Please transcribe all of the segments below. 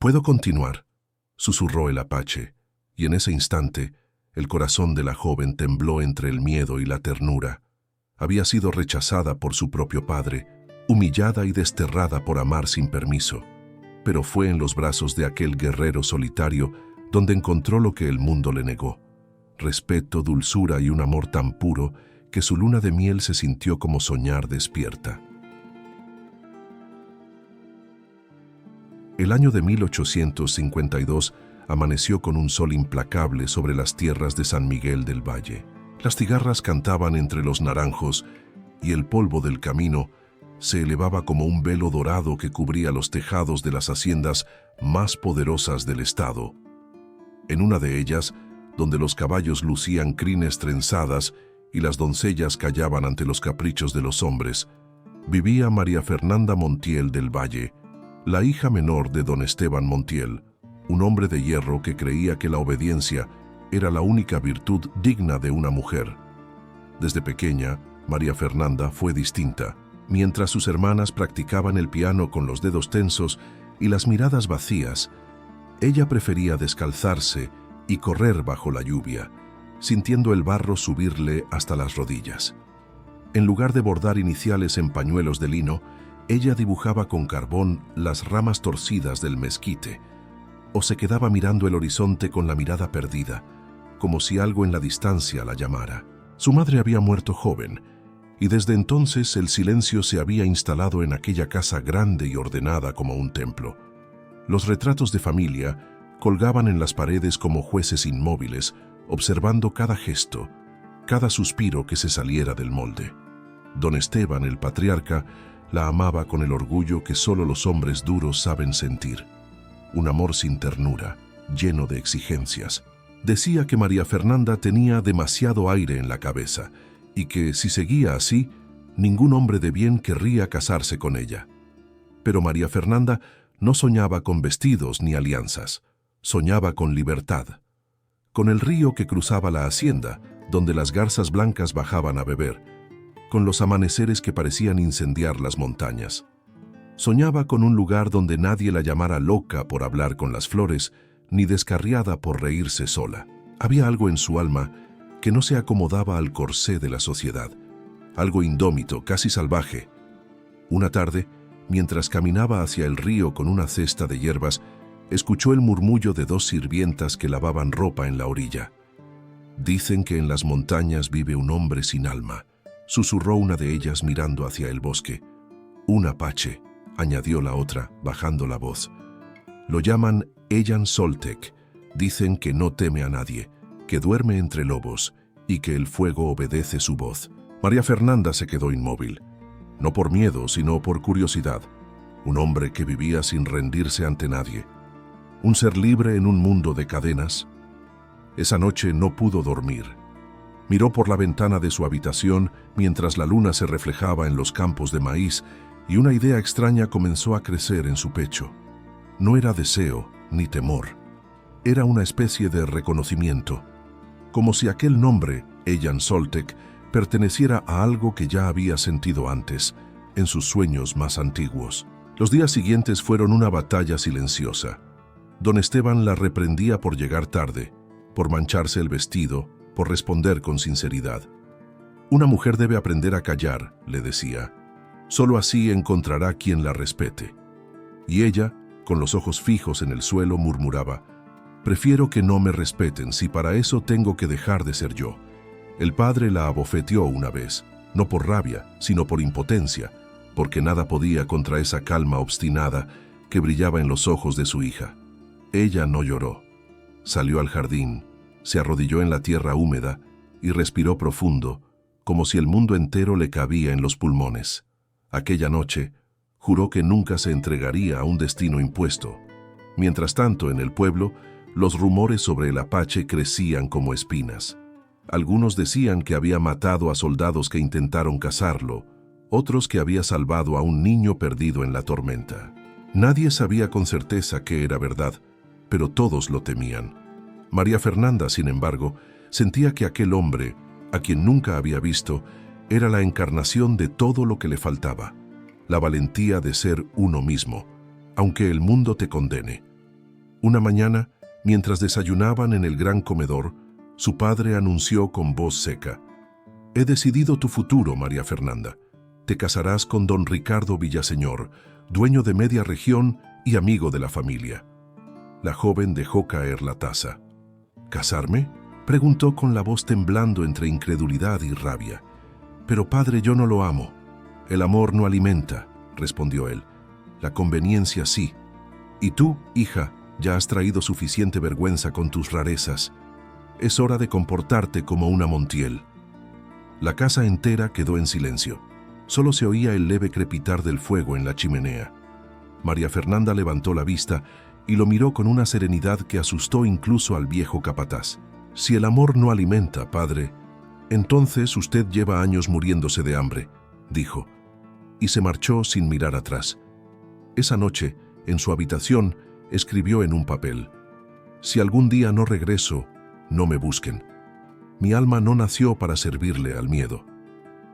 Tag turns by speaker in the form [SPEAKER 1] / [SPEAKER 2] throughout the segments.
[SPEAKER 1] «Puedo continuar», susurró el apache, y en ese instante el corazón de la joven tembló entre el miedo y la ternura. Había sido rechazada por su propio padre, humillada y desterrada por amar sin permiso, pero fue en los brazos de aquel guerrero solitario donde encontró lo que el mundo le negó: respeto, dulzura y un amor tan puro que su luna de miel se sintió como soñar despierta. El año de 1852 amaneció con un sol implacable sobre las tierras de San Miguel del Valle. Las cigarras cantaban entre los naranjos y el polvo del camino se elevaba como un velo dorado que cubría los tejados de las haciendas más poderosas del estado. En una de ellas, donde los caballos lucían crines trenzadas y las doncellas callaban ante los caprichos de los hombres, vivía María Fernanda Montiel del Valle, la hija menor de don Esteban Montiel, un hombre de hierro que creía que la obediencia era la única virtud digna de una mujer. Desde pequeña, María Fernanda fue distinta. Mientras sus hermanas practicaban el piano con los dedos tensos y las miradas vacías, ella prefería descalzarse y correr bajo la lluvia, sintiendo el barro subirle hasta las rodillas. En lugar de bordar iniciales en pañuelos de lino, ella dibujaba con carbón las ramas torcidas del mezquite, o se quedaba mirando el horizonte con la mirada perdida, como si algo en la distancia la llamara. Su madre había muerto joven, y desde entonces el silencio se había instalado en aquella casa grande y ordenada como un templo. Los retratos de familia colgaban en las paredes como jueces inmóviles, observando cada gesto, cada suspiro que se saliera del molde. Don Esteban, el patriarca, la amaba con el orgullo que solo los hombres duros saben sentir. Un amor sin ternura, lleno de exigencias. Decía que María Fernanda tenía demasiado aire en la cabeza y que, si seguía así, ningún hombre de bien querría casarse con ella. Pero María Fernanda no soñaba con vestidos ni alianzas, soñaba con libertad, con el río que cruzaba la hacienda, donde las garzas blancas bajaban a beber, con los amaneceres que parecían incendiar las montañas. Soñaba con un lugar donde nadie la llamara loca por hablar con las flores, ni descarriada por reírse sola. Había algo en su alma que no se acomodaba al corsé de la sociedad, algo indómito, casi salvaje. Una tarde, mientras caminaba hacia el río con una cesta de hierbas, escuchó el murmullo de dos sirvientas que lavaban ropa en la orilla. «Dicen que en las montañas vive un hombre sin alma», susurró una de ellas mirando hacia el bosque. «Un apache», añadió la otra, bajando la voz. «Lo llaman Eyan Soltec. Dicen que no teme a nadie, que duerme entre lobos y que el fuego obedece su voz». María Fernanda se quedó inmóvil, no por miedo, sino por curiosidad. Un hombre que vivía sin rendirse ante nadie. Un ser libre en un mundo de cadenas. Esa noche no pudo dormir. Miró por la ventana de su habitación mientras la luna se reflejaba en los campos de maíz y una idea extraña comenzó a crecer en su pecho. No era deseo ni temor. Era una especie de reconocimiento, como si aquel nombre, Eyan Soltec, perteneciera a algo que ya había sentido antes, en sus sueños más antiguos. Los días siguientes fueron una batalla silenciosa. Don Esteban la reprendía por llegar tarde, por mancharse el vestido, por responder con sinceridad. «Una mujer debe aprender a callar», le decía. «Solo así encontrará quien la respete». Y ella, con los ojos fijos en el suelo, murmuraba: «Prefiero que no me respeten si para eso tengo que dejar de ser yo». El padre la abofeteó una vez, no por rabia, sino por impotencia, porque nada podía contra esa calma obstinada que brillaba en los ojos de su hija. Ella no lloró. Salió al jardín, se arrodilló en la tierra húmeda y respiró profundo, como si el mundo entero le cabía en los pulmones. Aquella noche, juró que nunca se entregaría a un destino impuesto. Mientras tanto, en el pueblo, los rumores sobre el apache crecían como espinas. Algunos decían que había matado a soldados que intentaron cazarlo, otros que había salvado a un niño perdido en la tormenta. Nadie sabía con certeza qué era verdad, pero todos lo temían. María Fernanda, sin embargo, sentía que aquel hombre, a quien nunca había visto, era la encarnación de todo lo que le faltaba, la valentía de ser uno mismo, aunque el mundo te condene, Una mañana, mientras desayunaban en el gran comedor, su padre anunció con voz seca: «He decidido tu futuro, María Fernanda. Te casarás con don Ricardo Villaseñor, dueño de media región y amigo de la familia». La joven dejó caer la taza. «¿Casarme?», preguntó con la voz temblando entre incredulidad y rabia. «Pero padre, yo no lo amo». «El amor no alimenta», respondió él. «La conveniencia sí. Y tú, hija, ya has traído suficiente vergüenza con tus rarezas. Es hora de comportarte como una Montiel». La casa entera quedó en silencio. Solo se oía el leve crepitar del fuego en la chimenea. María Fernanda levantó la vista y lo miró con una serenidad que asustó incluso al viejo capataz. «Si el amor no alimenta, padre, entonces usted lleva años muriéndose de hambre», dijo, y se marchó sin mirar atrás. Esa noche, en su habitación, escribió en un papel: «Si algún día no regreso, no me busquen. Mi alma no nació para servirle al miedo».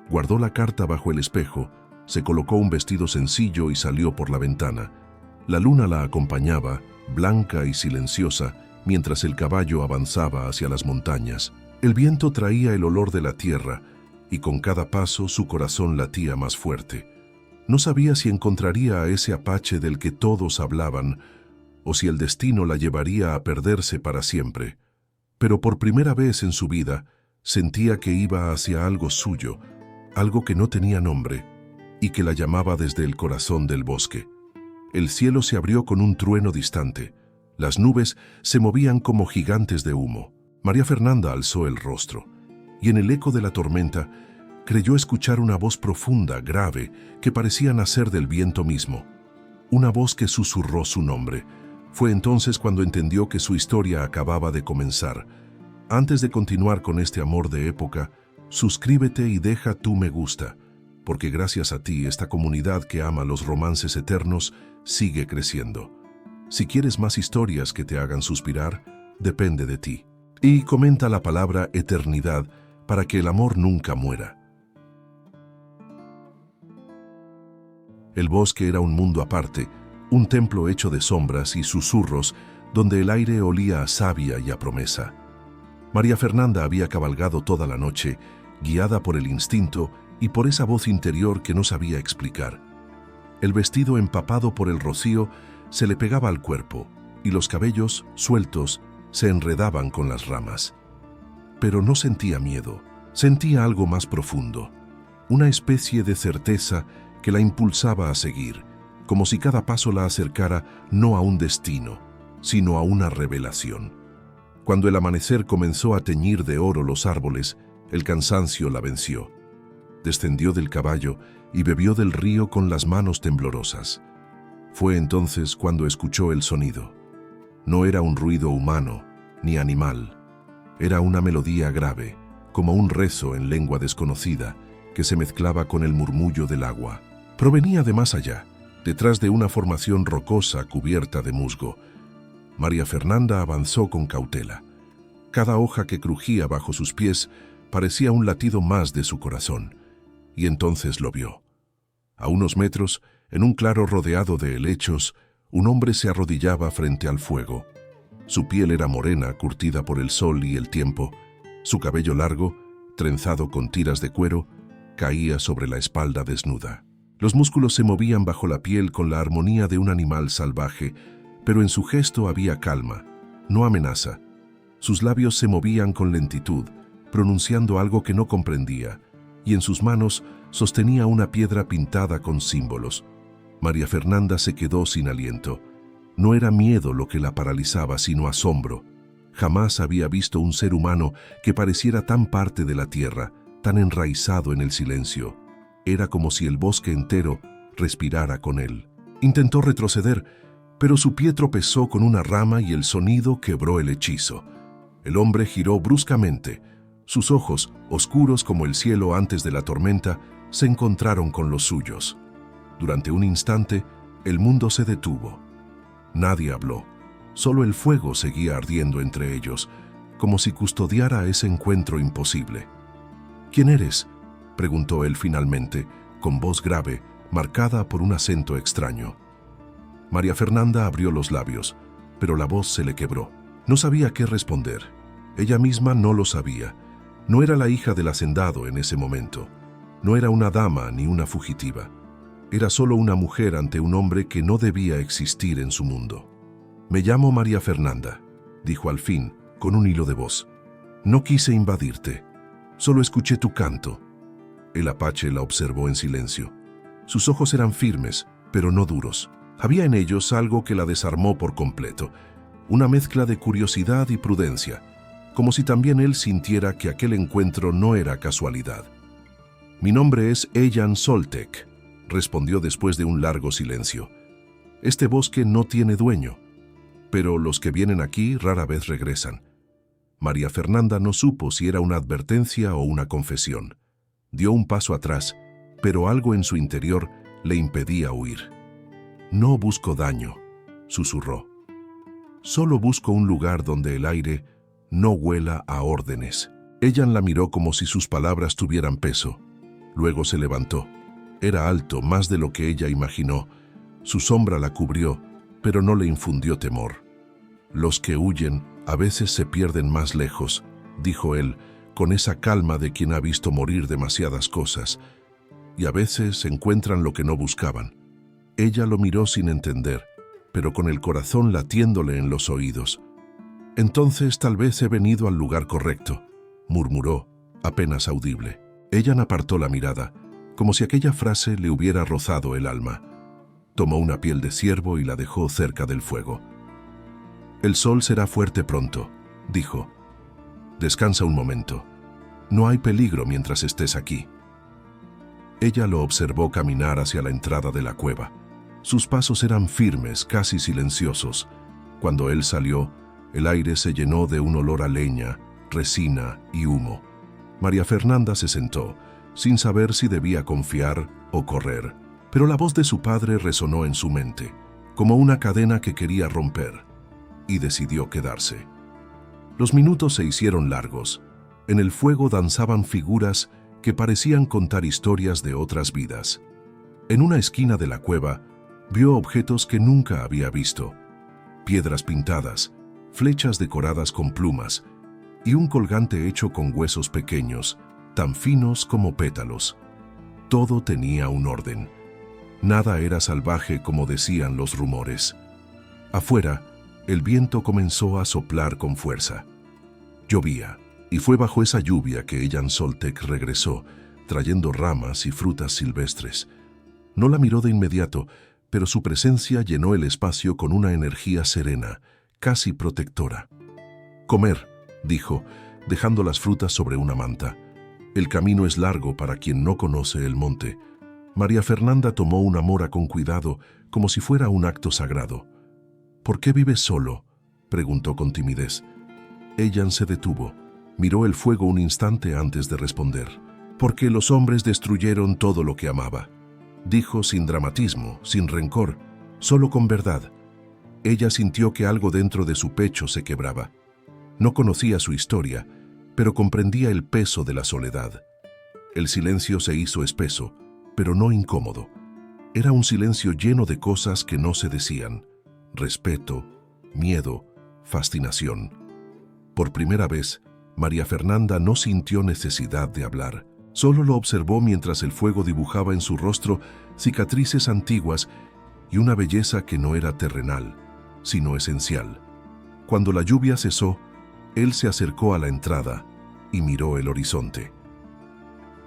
[SPEAKER 1] Guardó la carta bajo el espejo, se colocó un vestido sencillo y salió por la ventana. La luna la acompañaba, blanca y silenciosa, mientras el caballo avanzaba hacia las montañas. El viento traía el olor de la tierra, y con cada paso su corazón latía más fuerte. No sabía si encontraría a ese apache del que todos hablaban, o si el destino la llevaría a perderse para siempre. Pero por primera vez en su vida, sentía que iba hacia algo suyo, algo que no tenía nombre, y que la llamaba desde el corazón del bosque. El cielo se abrió con un trueno distante. Las nubes se movían como gigantes de humo. María Fernanda alzó el rostro, y en el eco de la tormenta creyó escuchar una voz profunda, grave, que parecía nacer del viento mismo. Una voz que susurró su nombre. Fue entonces cuando entendió que su historia acababa de comenzar. Antes de continuar con este amor de época, suscríbete y deja tu me gusta, porque gracias a ti esta comunidad que ama los romances eternos sigue creciendo. Si quieres más historias que te hagan suspirar, depende de ti. Y comenta la palabra eternidad para que el amor nunca muera. El bosque era un mundo aparte, un templo hecho de sombras y susurros donde el aire olía a savia y a promesa. María Fernanda había cabalgado toda la noche, guiada por el instinto y por esa voz interior que no sabía explicar. El vestido empapado por el rocío se le pegaba al cuerpo y los cabellos, sueltos, se enredaban con las ramas. Pero no sentía miedo, sentía algo más profundo, una especie de certeza que la impulsaba a seguir, como si cada paso la acercara no a un destino, sino a una revelación. Cuando el amanecer comenzó a teñir de oro los árboles, el cansancio la venció. Descendió del caballo y bebió del río con las manos temblorosas. Fue entonces cuando escuchó el sonido. No era un ruido humano ni animal. Era una melodía grave, como un rezo en lengua desconocida, que se mezclaba con el murmullo del agua. Provenía de más allá, detrás de una formación rocosa cubierta de musgo. María Fernanda avanzó con cautela. Cada hoja que crujía bajo sus pies parecía un latido más de su corazón. Y entonces lo vio. A unos metros, en un claro rodeado de helechos, un hombre se arrodillaba frente al fuego. Su piel era morena, curtida por el sol y el tiempo. Su cabello largo, trenzado con tiras de cuero, caía sobre la espalda desnuda. Los músculos se movían bajo la piel con la armonía de un animal salvaje, pero en su gesto había calma, no amenaza. Sus labios se movían con lentitud, pronunciando algo que no comprendía, y en sus manos sostenía una piedra pintada con símbolos. María Fernanda se quedó sin aliento. No era miedo lo que la paralizaba, sino asombro. Jamás había visto un ser humano que pareciera tan parte de la tierra, tan enraizado en el silencio. Era como si el bosque entero respirara con él. Intentó retroceder, pero su pie tropezó con una rama y el sonido quebró el hechizo. El hombre giró bruscamente. Sus ojos, oscuros como el cielo antes de la tormenta, se encontraron con los suyos. Durante un instante, el mundo se detuvo. Nadie habló. Solo el fuego seguía ardiendo entre ellos, como si custodiara ese encuentro imposible. «¿Quién eres?», preguntó él finalmente, con voz grave, marcada por un acento extraño. María Fernanda abrió los labios. pero la voz se le quebró. No sabía qué responder. Ella misma no lo sabía. No era la hija del hacendado en ese momento. No era una dama ni una fugitiva. Era solo una mujer ante un hombre que no debía existir en su mundo. «Me llamo María Fernanda», dijo al fin, con un hilo de voz. «No quise invadirte. Solo escuché tu canto». El apache la observó en silencio. Sus ojos eran firmes, pero no duros. Había en ellos algo que la desarmó por completo, una mezcla de curiosidad y prudencia, como si también él sintiera que aquel encuentro no era casualidad. «Mi nombre es Eyan Soltec», respondió después de un largo silencio. «Este bosque no tiene dueño, pero los que vienen aquí rara vez regresan». María Fernanda no supo si era una advertencia o una confesión. Dio un paso atrás, pero algo en su interior le impedía huir. «No busco daño», susurró. «Solo busco un lugar donde el aire no huela a órdenes». Ella la miró como si sus palabras tuvieran peso. Luego se levantó. Era alto, más de lo que ella imaginó. Su sombra la cubrió, pero no le infundió temor. «Los que huyen a veces se pierden más lejos», dijo él, con esa calma de quien ha visto morir demasiadas cosas. «Y a veces encuentran lo que no buscaban». Ella lo miró sin entender, pero con el corazón latiéndole en los oídos. «Entonces tal vez he venido al lugar correcto», murmuró, apenas audible. Ella apartó la mirada, como si aquella frase le hubiera rozado el alma. Tomó una piel de ciervo y la dejó cerca del fuego. «El sol será fuerte pronto», dijo. «Descansa un momento. No hay peligro mientras estés aquí». Ella lo observó caminar hacia la entrada de la cueva. Sus pasos eran firmes, casi silenciosos. Cuando él salió, el aire se llenó de un olor a leña, resina y humo. María Fernanda se sentó, sin saber si debía confiar o correr, pero la voz de su padre resonó en su mente, como una cadena que quería romper, y decidió quedarse. Los minutos se hicieron largos. En el fuego danzaban figuras que parecían contar historias de otras vidas. En una esquina de la cueva, vio objetos que nunca había visto: piedras pintadas, flechas decoradas con plumas y un colgante hecho con huesos pequeños, tan finos como pétalos. Todo tenía un orden. Nada era salvaje como decían los rumores. Afuera, el viento comenzó a soplar con fuerza. Llovía, y fue bajo esa lluvia que Eyan Soltec regresó, trayendo ramas y frutas silvestres. No la miró de inmediato, pero su presencia llenó el espacio con una energía serena, casi protectora. «Comer», dijo, dejando las frutas sobre una manta. «El camino es largo para quien no conoce el monte». María Fernanda tomó una mora con cuidado, como si fuera un acto sagrado. «¿Por qué vives solo?», preguntó con timidez. Eyan se detuvo, miró el fuego un instante antes de responder. «Porque los hombres destruyeron todo lo que amaba», dijo sin dramatismo, sin rencor, solo con verdad. Ella sintió que algo dentro de su pecho se quebraba. No conocía su historia, pero comprendía el peso de la soledad. El silencio se hizo espeso, pero no incómodo. Era un silencio lleno de cosas que no se decían: respeto, miedo, fascinación. Por primera vez, María Fernanda no sintió necesidad de hablar. Solo lo observó mientras el fuego dibujaba en su rostro cicatrices antiguas y una belleza que no era terrenal, sino esencial. Cuando la lluvia cesó, él se acercó a la entrada y miró el horizonte.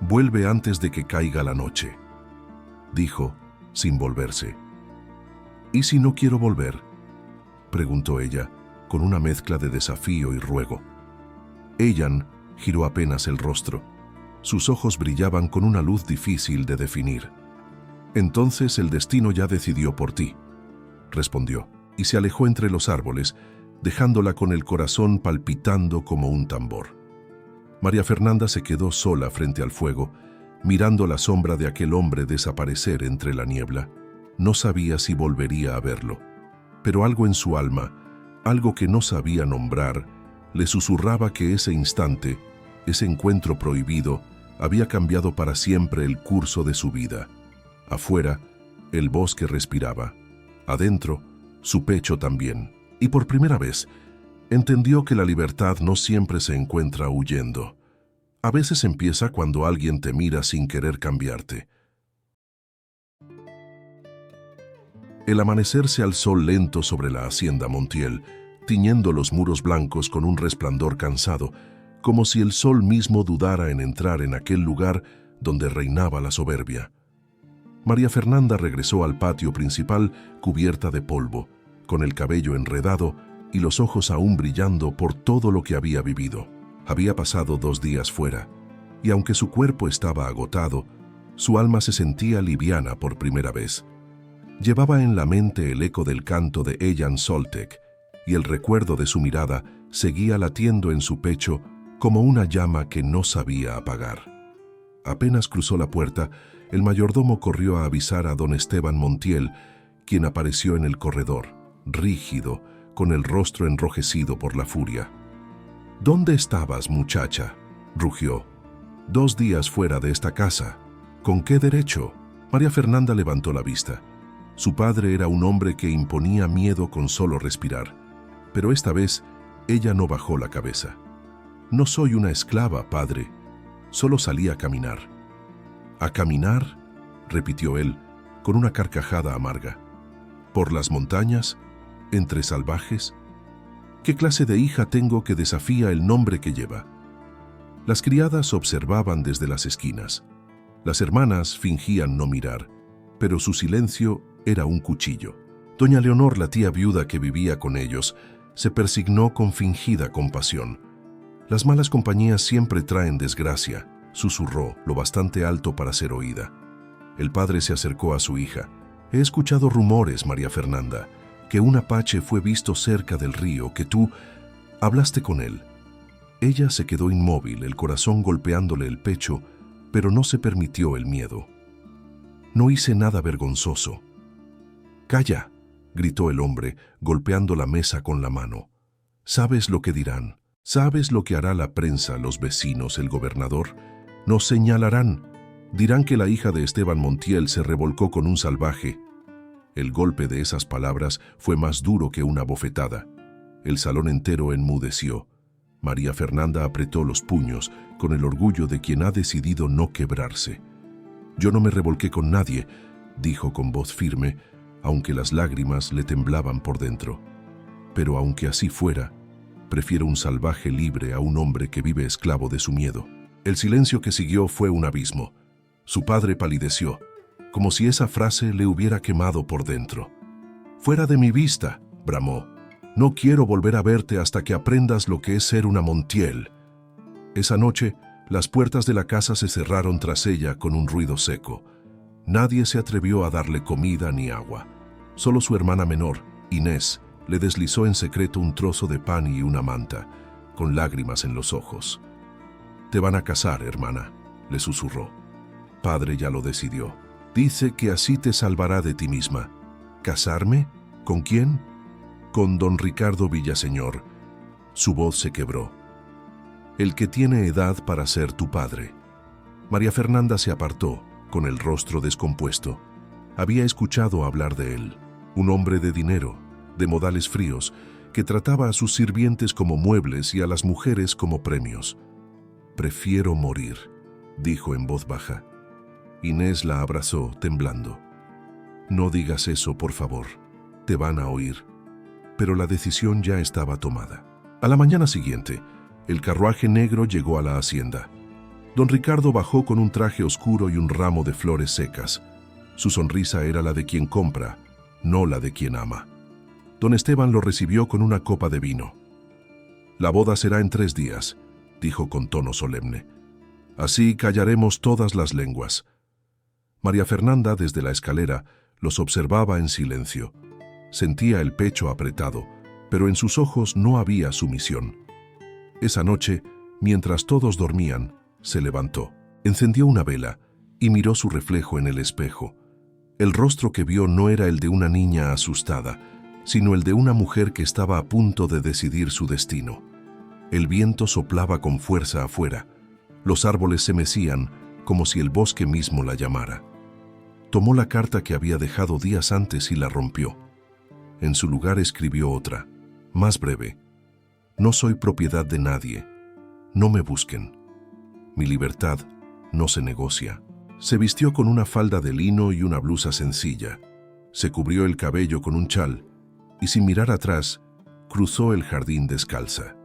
[SPEAKER 1] «Vuelve antes de que caiga la noche», dijo, sin volverse. «¿Y si no quiero volver?», preguntó ella, con una mezcla de desafío y ruego. Eyan giró apenas el rostro. Sus ojos brillaban con una luz difícil de definir. «Entonces el destino ya decidió por ti», respondió, y se alejó entre los árboles, dejándola con el corazón palpitando como un tambor. María Fernanda se quedó sola frente al fuego, mirando la sombra de aquel hombre desaparecer entre la niebla. No sabía si volvería a verlo, pero algo en su alma, algo que no sabía nombrar, le susurraba que ese instante, ese encuentro prohibido, había cambiado para siempre el curso de su vida. Afuera, el bosque respiraba. Adentro, su pecho también. Y por primera vez, entendió que la libertad no siempre se encuentra huyendo. A veces empieza cuando alguien te mira sin querer cambiarte. El amanecer se alzó lento sobre la hacienda Montiel, tiñendo los muros blancos con un resplandor cansado, como si el sol mismo dudara en entrar en aquel lugar donde reinaba la soberbia. María Fernanda regresó al patio principal cubierta de polvo, con el cabello enredado y los ojos aún brillando por todo lo que había vivido. Había pasado 2 días fuera, y aunque su cuerpo estaba agotado, su alma se sentía liviana por primera vez. Llevaba en la mente el eco del canto de Ejan Soltek, y el recuerdo de su mirada seguía latiendo en su pecho como una llama que no sabía apagar. Apenas cruzó la puerta, el mayordomo corrió a avisar a don Esteban Montiel, quien apareció en el corredor, rígido, con el rostro enrojecido por la furia. «¿Dónde estabas, muchacha?», rugió. «2 días fuera de esta casa. ¿Con qué derecho?». María Fernanda levantó la vista. Su padre era un hombre que imponía miedo con solo respirar, pero esta vez ella no bajó la cabeza. «No soy una esclava, padre. Solo salí a caminar». «¿A caminar?», repitió él, con una carcajada amarga. «¿Por las montañas? ¿Entre salvajes? ¿Qué clase de hija tengo que desafía el nombre que lleva?». Las criadas observaban desde las esquinas. Las hermanas fingían no mirar, pero su silencio era un cuchillo. Doña Leonor, la tía viuda que vivía con ellos, se persignó con fingida compasión. «Las malas compañías siempre traen desgracia», susurró, lo bastante alto para ser oída. El padre se acercó a su hija. «He escuchado rumores, María Fernanda, que un apache fue visto cerca del río, que tú hablaste con él». Ella se quedó inmóvil, el corazón golpeándole el pecho, pero no se permitió el miedo. «No hice nada vergonzoso». «Calla», gritó el hombre, golpeando la mesa con la mano. «¿Sabes lo que dirán? ¿Sabes lo que hará la prensa, los vecinos, el gobernador? Nos señalarán. Dirán que la hija de Esteban Montiel se revolcó con un salvaje». El golpe de esas palabras fue más duro que una bofetada. El salón entero enmudeció. María Fernanda apretó los puños con el orgullo de quien ha decidido no quebrarse. «Yo no me revolqué con nadie», dijo con voz firme, aunque las lágrimas le temblaban por dentro. «Pero aunque así fuera, prefiero un salvaje libre a un hombre que vive esclavo de su miedo». El silencio que siguió fue un abismo. Su padre palideció, como si esa frase le hubiera quemado por dentro. «Fuera de mi vista», bramó. «No quiero volver a verte hasta que aprendas lo que es ser una Montiel». Esa noche, las puertas de la casa se cerraron tras ella con un ruido seco. Nadie se atrevió a darle comida ni agua. Solo su hermana menor, Inés, le deslizó en secreto un trozo de pan y una manta, con lágrimas en los ojos. «Te van a casar, hermana», le susurró. «Padre ya lo decidió. Dice que así te salvará de ti misma». «¿Casarme? ¿Con quién?». «Con don Ricardo Villaseñor». Su voz se quebró. «El que tiene edad para ser tu padre». María Fernanda se apartó, con el rostro descompuesto. Había escuchado hablar de él, un hombre de dinero, de modales fríos, que trataba a sus sirvientes como muebles y a las mujeres como premios. «Prefiero morir», dijo en voz baja. Inés la abrazó, temblando. «No digas eso, por favor. Te van a oír». Pero la decisión ya estaba tomada. A la mañana siguiente, el carruaje negro llegó a la hacienda. Don Ricardo bajó con un traje oscuro y un ramo de flores secas. Su sonrisa era la de quien compra, no la de quien ama. Don Esteban lo recibió con una copa de vino. «La boda será en 3 días», dijo con tono solemne. «Así callaremos todas las lenguas». María Fernanda, desde la escalera, los observaba en silencio. Sentía el pecho apretado, pero en sus ojos no había sumisión. Esa noche, mientras todos dormían, se levantó, encendió una vela y miró su reflejo en el espejo. El rostro que vio no era el de una niña asustada, sino el de una mujer que estaba a punto de decidir su destino. El viento soplaba con fuerza afuera. Los árboles se mecían como si el bosque mismo la llamara. Tomó la carta que había dejado días antes y la rompió. En su lugar escribió otra. Más breve: no soy propiedad de nadie. No me busquen. Mi libertad no se negocia. Se vistió con una falda de lino y una blusa sencilla. Se cubrió el cabello con un chal y, sin mirar atrás, cruzó el jardín descalza.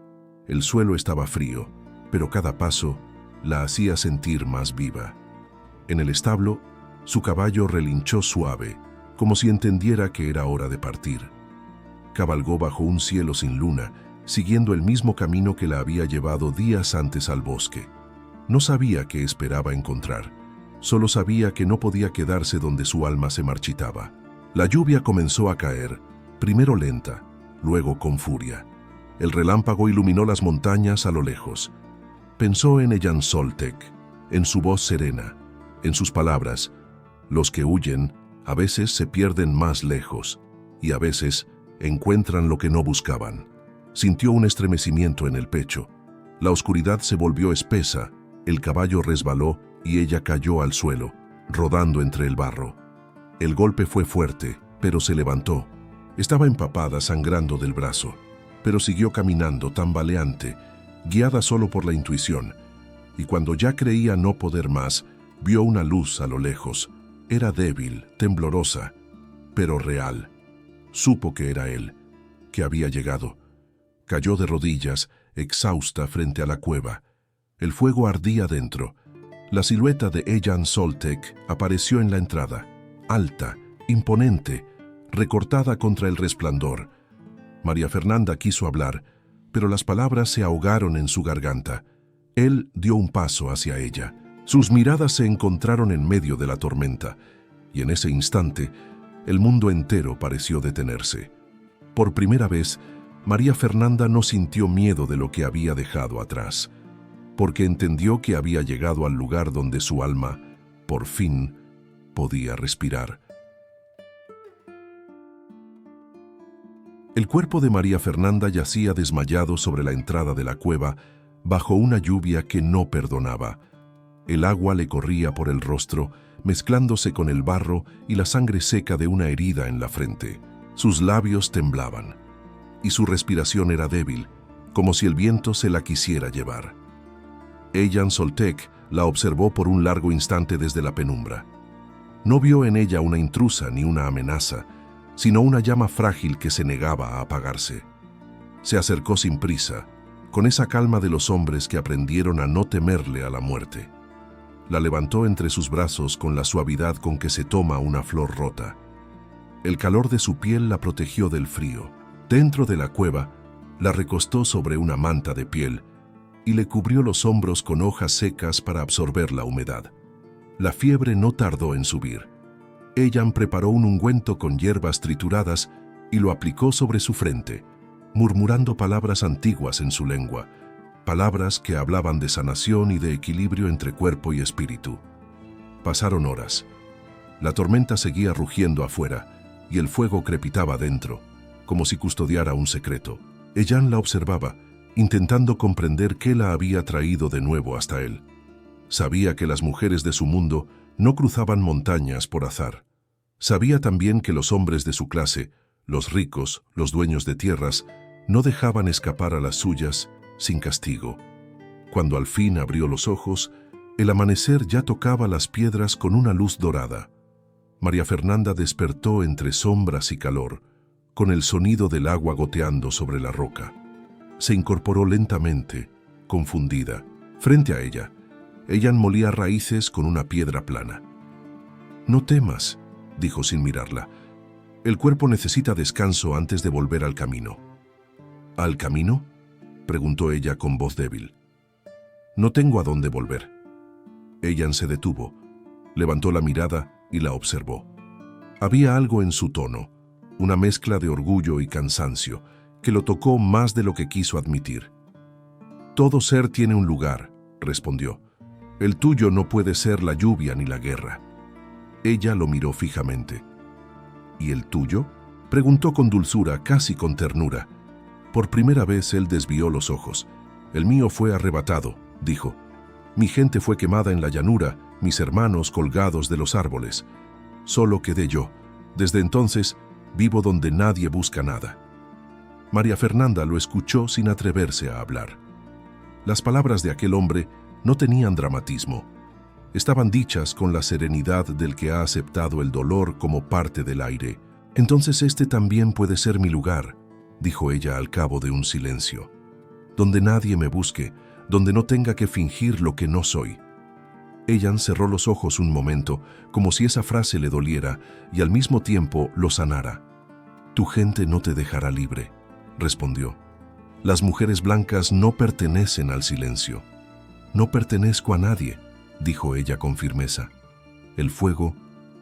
[SPEAKER 1] El suelo estaba frío, pero cada paso la hacía sentir más viva. En el establo, su caballo relinchó suave, como si entendiera que era hora de partir. Cabalgó bajo un cielo sin luna, siguiendo el mismo camino que la había llevado días antes al bosque. No sabía qué esperaba encontrar, solo sabía que no podía quedarse donde su alma se marchitaba. La lluvia comenzó a caer, primero lenta, luego con furia. El relámpago iluminó las montañas a lo lejos. Pensó en Eyansoltek, en su voz serena, en sus palabras: los que huyen a veces se pierden más lejos y a veces encuentran lo que no buscaban. Sintió un estremecimiento en el pecho. La oscuridad se volvió espesa, el caballo resbaló y ella cayó al suelo, rodando entre el barro. El golpe fue fuerte, pero se levantó. Estaba empapada, sangrando del brazo, pero siguió caminando tambaleante, guiada solo por la intuición, y cuando ya creía no poder más, vio una luz a lo lejos. Era débil, temblorosa, pero real. Supo que era él, que había llegado. Cayó de rodillas, exhausta, frente a la cueva. El fuego ardía dentro. La silueta de Eyansoltek apareció en la entrada, alta, imponente, recortada contra el resplandor. María Fernanda quiso hablar, pero las palabras se ahogaron en su garganta. Él dio un paso hacia ella. Sus miradas se encontraron en medio de la tormenta, y en ese instante, el mundo entero pareció detenerse. Por primera vez, María Fernanda no sintió miedo de lo que había dejado atrás, porque entendió que había llegado al lugar donde su alma, por fin, podía respirar. El cuerpo de María Fernanda yacía desmayado sobre la entrada de la cueva, bajo una lluvia que no perdonaba. El agua le corría por el rostro, mezclándose con el barro y la sangre seca de una herida en la frente. Sus labios temblaban, y su respiración era débil, como si el viento se la quisiera llevar. Eyansoltek la observó por un largo instante desde la penumbra. No vio en ella una intrusa ni una amenaza, sino una llama frágil que se negaba a apagarse. Se acercó sin prisa, con esa calma de los hombres que aprendieron a no temerle a la muerte. La levantó entre sus brazos con la suavidad con que se toma una flor rota. El calor de su piel la protegió del frío. Dentro de la cueva, la recostó sobre una manta de piel y le cubrió los hombros con hojas secas para absorber la humedad. La fiebre no tardó en subir. Eyan preparó un ungüento con hierbas trituradas y lo aplicó sobre su frente, murmurando palabras antiguas en su lengua, palabras que hablaban de sanación y de equilibrio entre cuerpo y espíritu. Pasaron horas. La tormenta seguía rugiendo afuera y el fuego crepitaba dentro, como si custodiara un secreto. Eyan la observaba, intentando comprender qué la había traído de nuevo hasta él. Sabía que las mujeres de su mundo no cruzaban montañas por azar. Sabía también que los hombres de su clase, los ricos, los dueños de tierras, no dejaban escapar a las suyas sin castigo. Cuando al fin abrió los ojos, el amanecer ya tocaba las piedras con una luz dorada. María Fernanda despertó entre sombras y calor, con el sonido del agua goteando sobre la roca. Se incorporó lentamente, confundida. Frente a ella, Eyan molía raíces con una piedra plana. «No temas», dijo sin mirarla. «El cuerpo necesita descanso antes de volver al camino». «¿Al camino?», preguntó ella con voz débil. «No tengo a dónde volver». Eyan se detuvo, levantó la mirada y la observó. Había algo en su tono, una mezcla de orgullo y cansancio, que lo tocó más de lo que quiso admitir. «Todo ser tiene un lugar», respondió. «El tuyo no puede ser la lluvia ni la guerra». Ella lo miró fijamente. «¿Y el tuyo?», preguntó con dulzura, casi con ternura. Por primera vez él desvió los ojos. «El mío fue arrebatado», dijo. «Mi gente fue quemada en la llanura, mis hermanos colgados de los árboles. Solo quedé yo. Desde entonces, vivo donde nadie busca nada». María Fernanda lo escuchó sin atreverse a hablar. Las palabras de aquel hombre no tenían dramatismo. Estaban dichas con la serenidad del que ha aceptado el dolor como parte del aire. «Entonces este también puede ser mi lugar», dijo ella al cabo de un silencio. «Donde nadie me busque, donde no tenga que fingir lo que no soy». Ellan cerró los ojos un momento, como si esa frase le doliera y al mismo tiempo lo sanara. «Tu gente no te dejará libre», respondió. «Las mujeres blancas no pertenecen al silencio». «No pertenezco a nadie», dijo ella con firmeza. El fuego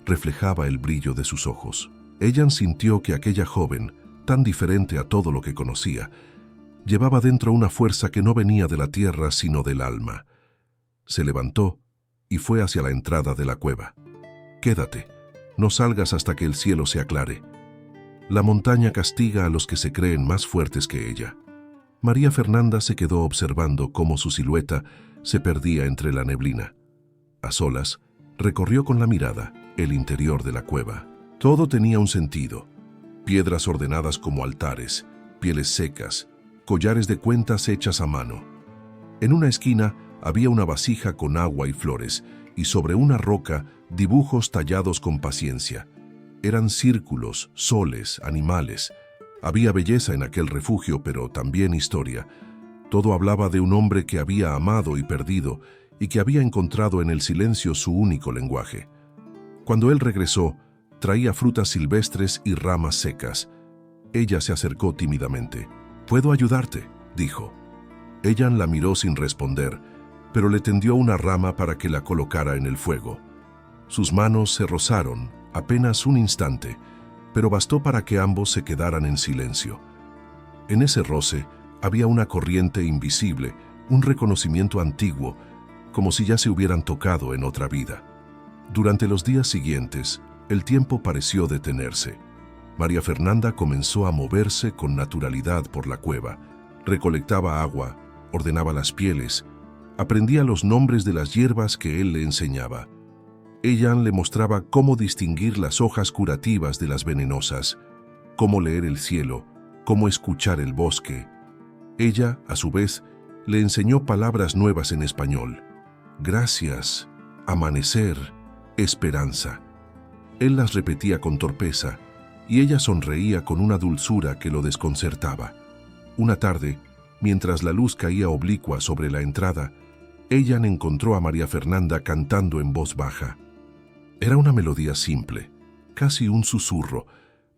[SPEAKER 1] reflejaba el brillo de sus ojos. Ellan sintió que aquella joven, tan diferente a todo lo que conocía, llevaba dentro una fuerza que no venía de la tierra sino del alma. Se levantó y fue hacia la entrada de la cueva. «Quédate, no salgas hasta que el cielo se aclare. La montaña castiga a los que se creen más fuertes que ella». María Fernanda se quedó observando cómo su silueta se perdía entre la neblina. A solas, recorrió con la mirada el interior de la cueva. Todo tenía un sentido. Piedras ordenadas como altares, pieles secas, collares de cuentas hechas a mano. En una esquina había una vasija con agua y flores, y sobre una roca dibujos tallados con paciencia. Eran círculos, soles, animales. Había belleza en aquel refugio, pero también historia. Todo hablaba de un hombre que había amado y perdido, y que había encontrado en el silencio su único lenguaje. Cuando él regresó, traía frutas silvestres y ramas secas. Ella se acercó tímidamente. «¿Puedo ayudarte?», dijo. Ellan la miró sin responder, pero le tendió una rama para que la colocara en el fuego. Sus manos se rozaron, apenas un instante, pero bastó para que ambos se quedaran en silencio. En ese roce había una corriente invisible, un reconocimiento antiguo, como si ya se hubieran tocado en otra vida. Durante los días siguientes, el tiempo pareció detenerse. María Fernanda comenzó a moverse con naturalidad por la cueva, recolectaba agua, ordenaba las pieles, aprendía los nombres de las hierbas que él le enseñaba. Ellan le mostraba cómo distinguir las hojas curativas de las venenosas, cómo leer el cielo, cómo escuchar el bosque. Ella, a su vez, le enseñó palabras nuevas en español. Gracias, amanecer, esperanza. Él las repetía con torpeza, y ella sonreía con una dulzura que lo desconcertaba. Una tarde, mientras la luz caía oblicua sobre la entrada, Ellan encontró a María Fernanda cantando en voz baja. Era una melodía simple, casi un susurro,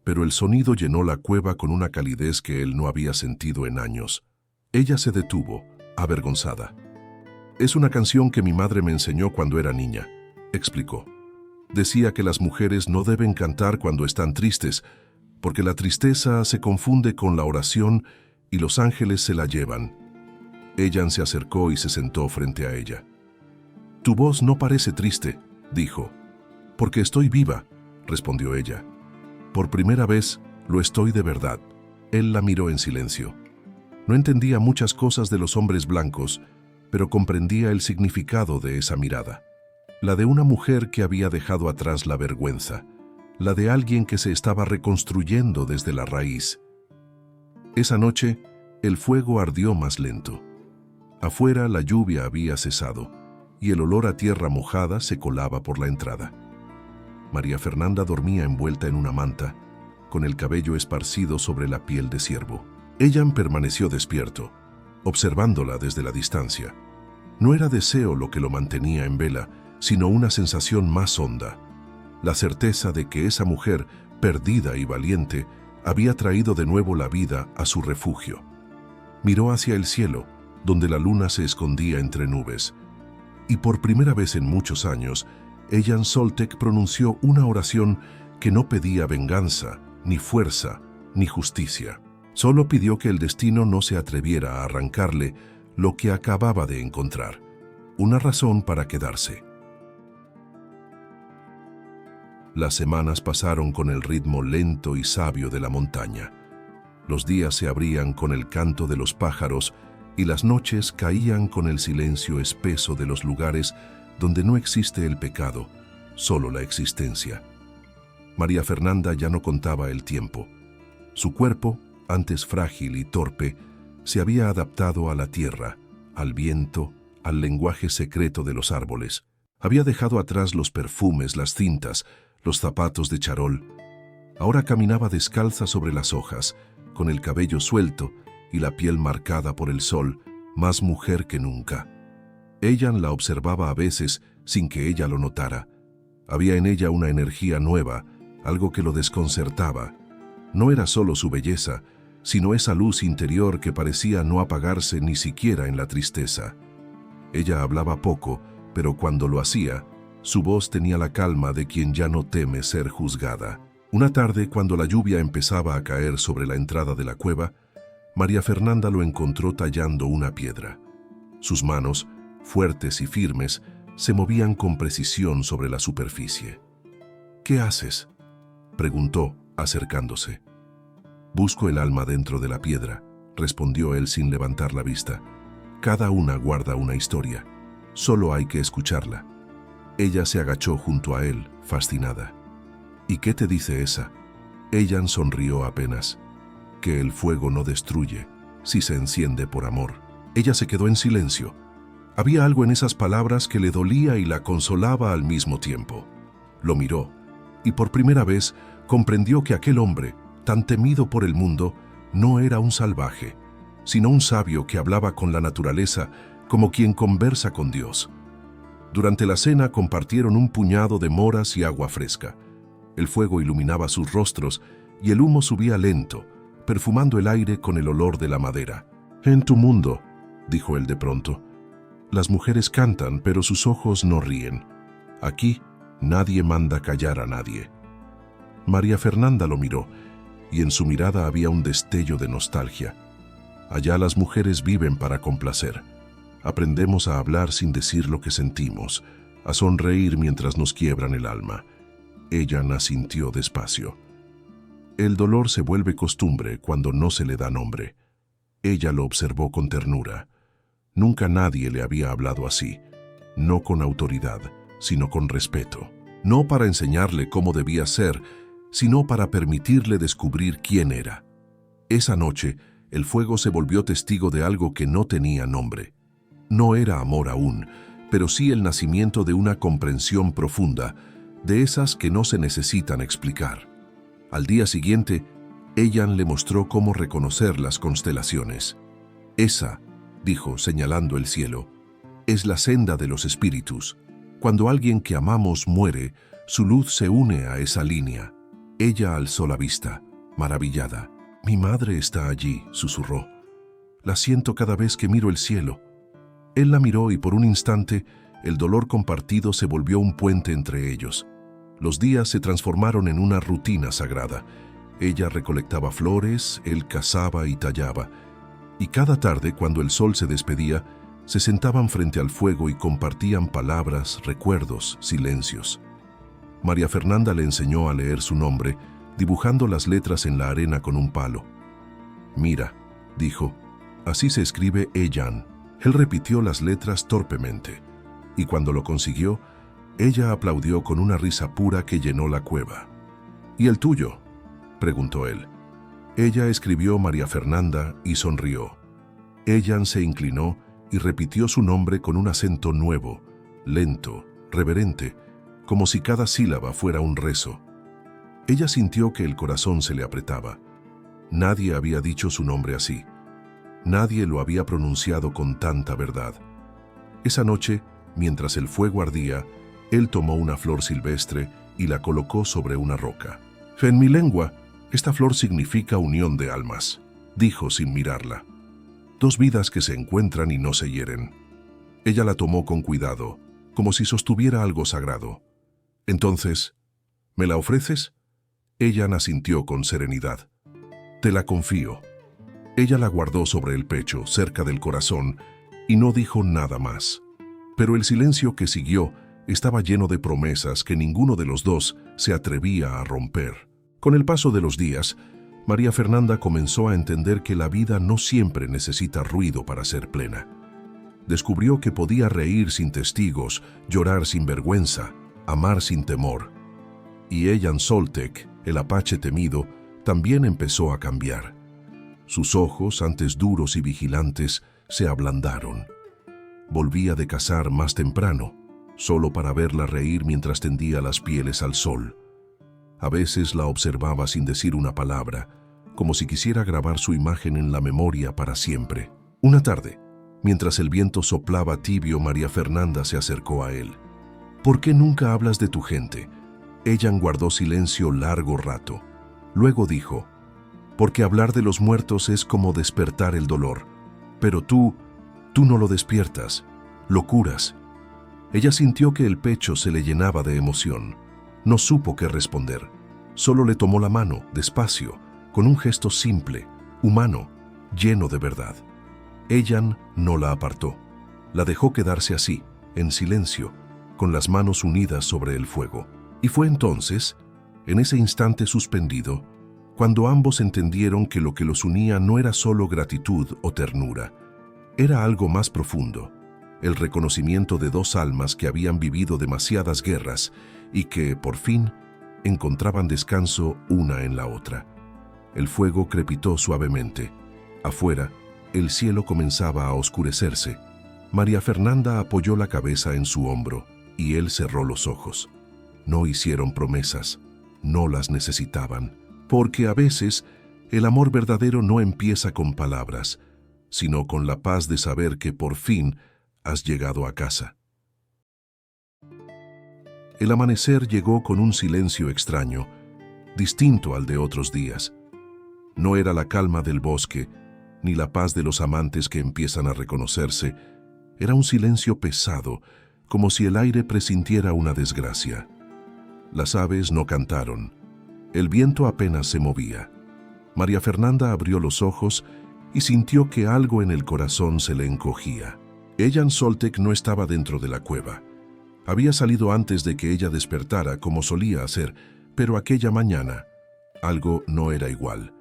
[SPEAKER 1] pero el sonido llenó la cueva con una calidez que él no había sentido en años. Ella se detuvo, avergonzada. «Es una canción que mi madre me enseñó cuando era niña», explicó. «Decía que las mujeres no deben cantar cuando están tristes, porque la tristeza se confunde con la oración y los ángeles se la llevan». Ellan se acercó y se sentó frente a ella. «Tu voz no parece triste», dijo. «Porque estoy viva», respondió ella. «Por primera vez lo estoy de verdad». Él la miró en silencio. No entendía muchas cosas de los hombres blancos, pero comprendía el significado de esa mirada. La de una mujer que había dejado atrás la vergüenza, la de alguien que se estaba reconstruyendo desde la raíz. Esa noche, el fuego ardió más lento. Afuera la lluvia había cesado, y el olor a tierra mojada se colaba por la entrada. María Fernanda dormía envuelta en una manta, con el cabello esparcido sobre la piel de ciervo. Ellan permaneció despierto, observándola desde la distancia. No era deseo lo que lo mantenía en vela, sino una sensación más honda, la certeza de que esa mujer, perdida y valiente, había traído de nuevo la vida a su refugio. Miró hacia el cielo, donde la luna se escondía entre nubes, y por primera vez en muchos años, Ellan Soltec pronunció una oración que no pedía venganza, ni fuerza, ni justicia. Solo pidió que el destino no se atreviera a arrancarle lo que acababa de encontrar, una razón para quedarse. Las semanas pasaron con el ritmo lento y sabio de la montaña. Los días se abrían con el canto de los pájaros y las noches caían con el silencio espeso de los lugares donde no existe el pecado, solo la existencia. María Fernanda ya no contaba el tiempo. Su cuerpo, antes frágil y torpe, se había adaptado a la tierra, al viento, al lenguaje secreto de los árboles. Había dejado atrás los perfumes, las cintas, los zapatos de charol. Ahora caminaba descalza sobre las hojas, con el cabello suelto y la piel marcada por el sol, más mujer que nunca. Ellan la observaba a veces sin que ella lo notara. Había en ella una energía nueva, algo que lo desconcertaba. No era solo su belleza, sino esa luz interior que parecía no apagarse ni siquiera en la tristeza. Ella hablaba poco, pero cuando lo hacía, su voz tenía la calma de quien ya no teme ser juzgada. Una tarde, cuando la lluvia empezaba a caer sobre la entrada de la cueva, María Fernanda lo encontró tallando una piedra. Sus manos, fuertes y firmes, se movían con precisión sobre la superficie. «¿Qué haces?», preguntó, acercándose. «Busco el alma dentro de la piedra», respondió él sin levantar la vista. «Cada una guarda una historia. Solo hay que escucharla». Ella se agachó junto a él, fascinada. «¿Y qué te dice esa?». Ellan sonrió apenas. «Que el fuego no destruye, si se enciende por amor». Ella se quedó en silencio. Había algo en esas palabras que le dolía y la consolaba al mismo tiempo. Lo miró, y por primera vez comprendió que aquel hombre, tan temido por el mundo, no era un salvaje, sino un sabio que hablaba con la naturaleza como quien conversa con Dios. Durante la cena compartieron un puñado de moras y agua fresca. El fuego iluminaba sus rostros y el humo subía lento, perfumando el aire con el olor de la madera. «En tu mundo», dijo él de pronto, «las mujeres cantan, pero sus ojos no ríen. Aquí nadie manda callar a nadie». María Fernanda lo miró, y en su mirada había un destello de nostalgia. Allá las mujeres viven para complacer. Aprendemos a hablar sin decir lo que sentimos, a sonreír mientras nos quiebran el alma. Ellan asintió despacio. El dolor se vuelve costumbre cuando no se le da nombre. Ella lo observó con ternura. Nunca nadie le había hablado así, no con autoridad, sino con respeto. No para enseñarle cómo debía ser, sino para permitirle descubrir quién era. Esa noche, el fuego se volvió testigo de algo que no tenía nombre. No era amor aún, pero sí el nacimiento de una comprensión profunda, de esas que no se necesitan explicar. Al día siguiente, Ellan le mostró cómo reconocer las constelaciones. «Esa», dijo señalando el cielo, «es la senda de los espíritus. Cuando alguien que amamos muere, su luz se une a esa línea». Ella alzó la vista, maravillada. «Mi madre está allí», susurró. «La siento cada vez que miro el cielo». Él la miró y por un instante el dolor compartido se volvió un puente entre ellos. Los días se transformaron en una rutina sagrada. Ella recolectaba flores, él cazaba y tallaba. Y cada tarde, cuando el sol se despedía, se sentaban frente al fuego y compartían palabras, recuerdos, silencios. María Fernanda le enseñó a leer su nombre, dibujando las letras en la arena con un palo. «Mira», dijo, «así se escribe Ellan». Él repitió las letras torpemente, y cuando lo consiguió, ella aplaudió con una risa pura que llenó la cueva. «¿Y el tuyo?», preguntó él. Ella escribió María Fernanda y sonrió. Ellan se inclinó y repitió su nombre con un acento nuevo, lento, reverente, como si cada sílaba fuera un rezo. Ella sintió que el corazón se le apretaba. Nadie había dicho su nombre así. Nadie lo había pronunciado con tanta verdad. Esa noche, mientras el fuego ardía, él tomó una flor silvestre y la colocó sobre una roca. «En mi lengua, esta flor significa unión de almas», dijo sin mirarla. «Dos vidas que se encuentran y no se hieren». Ella la tomó con cuidado, como si sostuviera algo sagrado. «Entonces, ¿me la ofreces?». Ella asintió con serenidad. «Te la confío». Ella la guardó sobre el pecho, cerca del corazón, y no dijo nada más. Pero el silencio que siguió estaba lleno de promesas que ninguno de los dos se atrevía a romper. Con el paso de los días, María Fernanda comenzó a entender que la vida no siempre necesita ruido para ser plena. Descubrió que podía reír sin testigos, llorar sin vergüenza, amar sin temor. Y Ellan Soltec, el apache temido, también empezó a cambiar. Sus ojos, antes duros y vigilantes, se ablandaron. Volvía de cazar más temprano, solo para verla reír mientras tendía las pieles al sol. A veces la observaba sin decir una palabra, como si quisiera grabar su imagen en la memoria para siempre. Una tarde, mientras el viento soplaba tibio, María Fernanda se acercó a él. «¿Por qué nunca hablas de tu gente?». Ellan guardó silencio largo rato. Luego dijo: «Porque hablar de los muertos es como despertar el dolor. Pero tú no lo despiertas, lo curas». Ella sintió que el pecho se le llenaba de emoción. No supo qué responder. Solo le tomó la mano, despacio, con un gesto simple, humano, lleno de verdad. Ellan no la apartó. La dejó quedarse así, en silencio, con las manos unidas sobre el fuego. Y fue entonces, en ese instante suspendido, cuando ambos entendieron que lo que los unía no era solo gratitud o ternura, era algo más profundo, el reconocimiento de dos almas que habían vivido demasiadas guerras y que, por fin, encontraban descanso una en la otra. El fuego crepitó suavemente. Afuera, el cielo comenzaba a oscurecerse. María Fernanda apoyó la cabeza en su hombro y él cerró los ojos. No hicieron promesas, no las necesitaban, porque a veces el amor verdadero no empieza con palabras, sino con la paz de saber que por fin has llegado a casa. El amanecer llegó con un silencio extraño, distinto al de otros días. No era la calma del bosque, ni la paz de los amantes que empiezan a reconocerse. Era un silencio pesado, como si el aire presintiera una desgracia. Las aves no cantaron. El viento apenas se movía. María Fernanda abrió los ojos y sintió que algo en el corazón se le encogía. Ellan Soltec no estaba dentro de la cueva. Había salido antes de que ella despertara, como solía hacer, pero aquella mañana algo no era igual.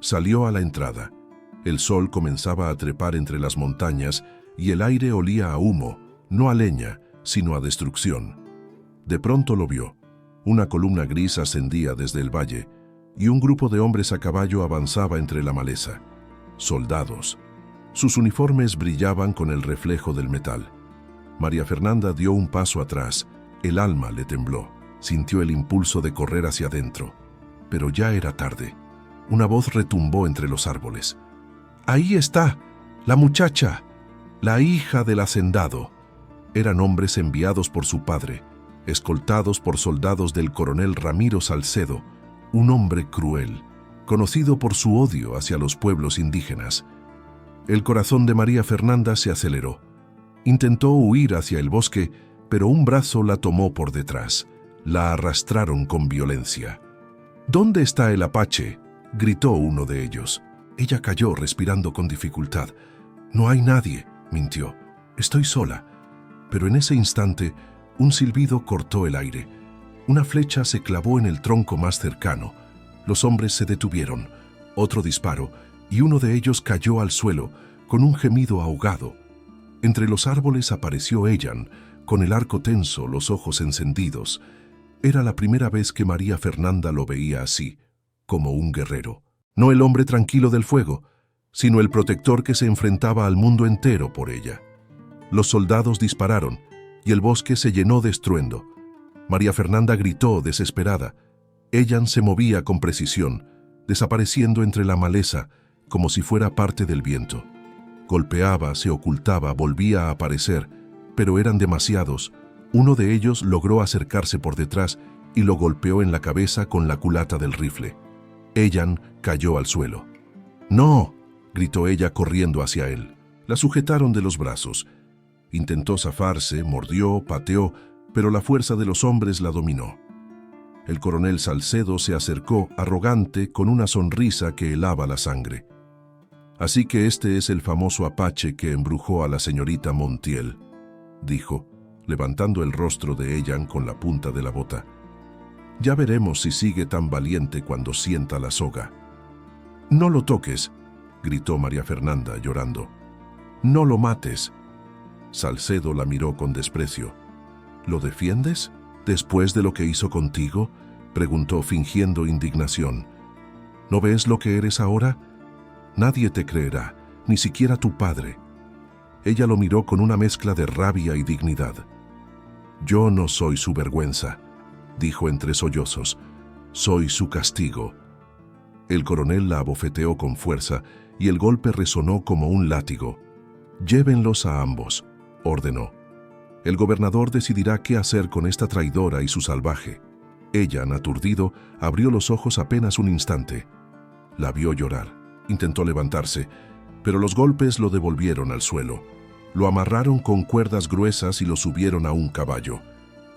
[SPEAKER 1] Salió a la entrada. El sol comenzaba a trepar entre las montañas y el aire olía a humo, no a leña, sino a destrucción. De pronto lo vio. Una columna gris ascendía desde el valle y un grupo de hombres a caballo avanzaba entre la maleza. Soldados. Sus uniformes brillaban con el reflejo del metal. María Fernanda dio un paso atrás. El alma le tembló. Sintió el impulso de correr hacia adentro. Pero ya era tarde. Una voz retumbó entre los árboles. «Ahí está, la muchacha, la hija del hacendado». Eran hombres enviados por su padre, escoltados por soldados del coronel Ramiro Salcedo, un hombre cruel, conocido por su odio hacia los pueblos indígenas. El corazón de María Fernanda se aceleró. Intentó huir hacia el bosque, pero un brazo la tomó por detrás. La arrastraron con violencia. «¿Dónde está el apache?», gritó uno de ellos. Ella cayó respirando con dificultad. «No hay nadie», mintió. «Estoy sola». Pero en ese instante, un silbido cortó el aire. Una flecha se clavó en el tronco más cercano. Los hombres se detuvieron. Otro disparo, y uno de ellos cayó al suelo, con un gemido ahogado. Entre los árboles apareció Ellan, con el arco tenso, los ojos encendidos. Era la primera vez que María Fernanda lo veía así, como un guerrero. No el hombre tranquilo del fuego, sino el protector que se enfrentaba al mundo entero por ella. Los soldados dispararon, y el bosque se llenó de estruendo. María Fernanda gritó desesperada. Ellan se movía con precisión, desapareciendo entre la maleza, como si fuera parte del viento. Golpeaba, se ocultaba, volvía a aparecer, pero eran demasiados. Uno de ellos logró acercarse por detrás y lo golpeó en la cabeza con la culata del rifle. Ellan cayó al suelo. «¡No!», gritó ella corriendo hacia él. La sujetaron de los brazos. Intentó zafarse, mordió, pateó, pero la fuerza de los hombres la dominó. El coronel Salcedo se acercó, arrogante, con una sonrisa que helaba la sangre. «Así que este es el famoso apache que embrujó a la señorita Montiel», dijo, levantando el rostro de Ellan con la punta de la bota. «Ya veremos si sigue tan valiente cuando sienta la soga». «No lo toques», gritó María Fernanda, llorando. «No lo mates». Salcedo la miró con desprecio. «¿Lo defiendes? ¿Después de lo que hizo contigo?», preguntó fingiendo indignación. «¿No ves lo que eres ahora? Nadie te creerá, ni siquiera tu padre. Ella lo miró con una mezcla de rabia y dignidad. Yo no soy su vergüenza, dijo entre sollozos. Soy su castigo. El coronel la abofeteó con fuerza y el golpe resonó como un látigo. Llévenlos a ambos, ordenó. El gobernador decidirá qué hacer con esta traidora y su salvaje. Ella, aturdido, abrió los ojos apenas un instante. La vio llorar. Intentó levantarse, pero los golpes lo devolvieron al suelo. Lo amarraron con cuerdas gruesas y lo subieron a un caballo.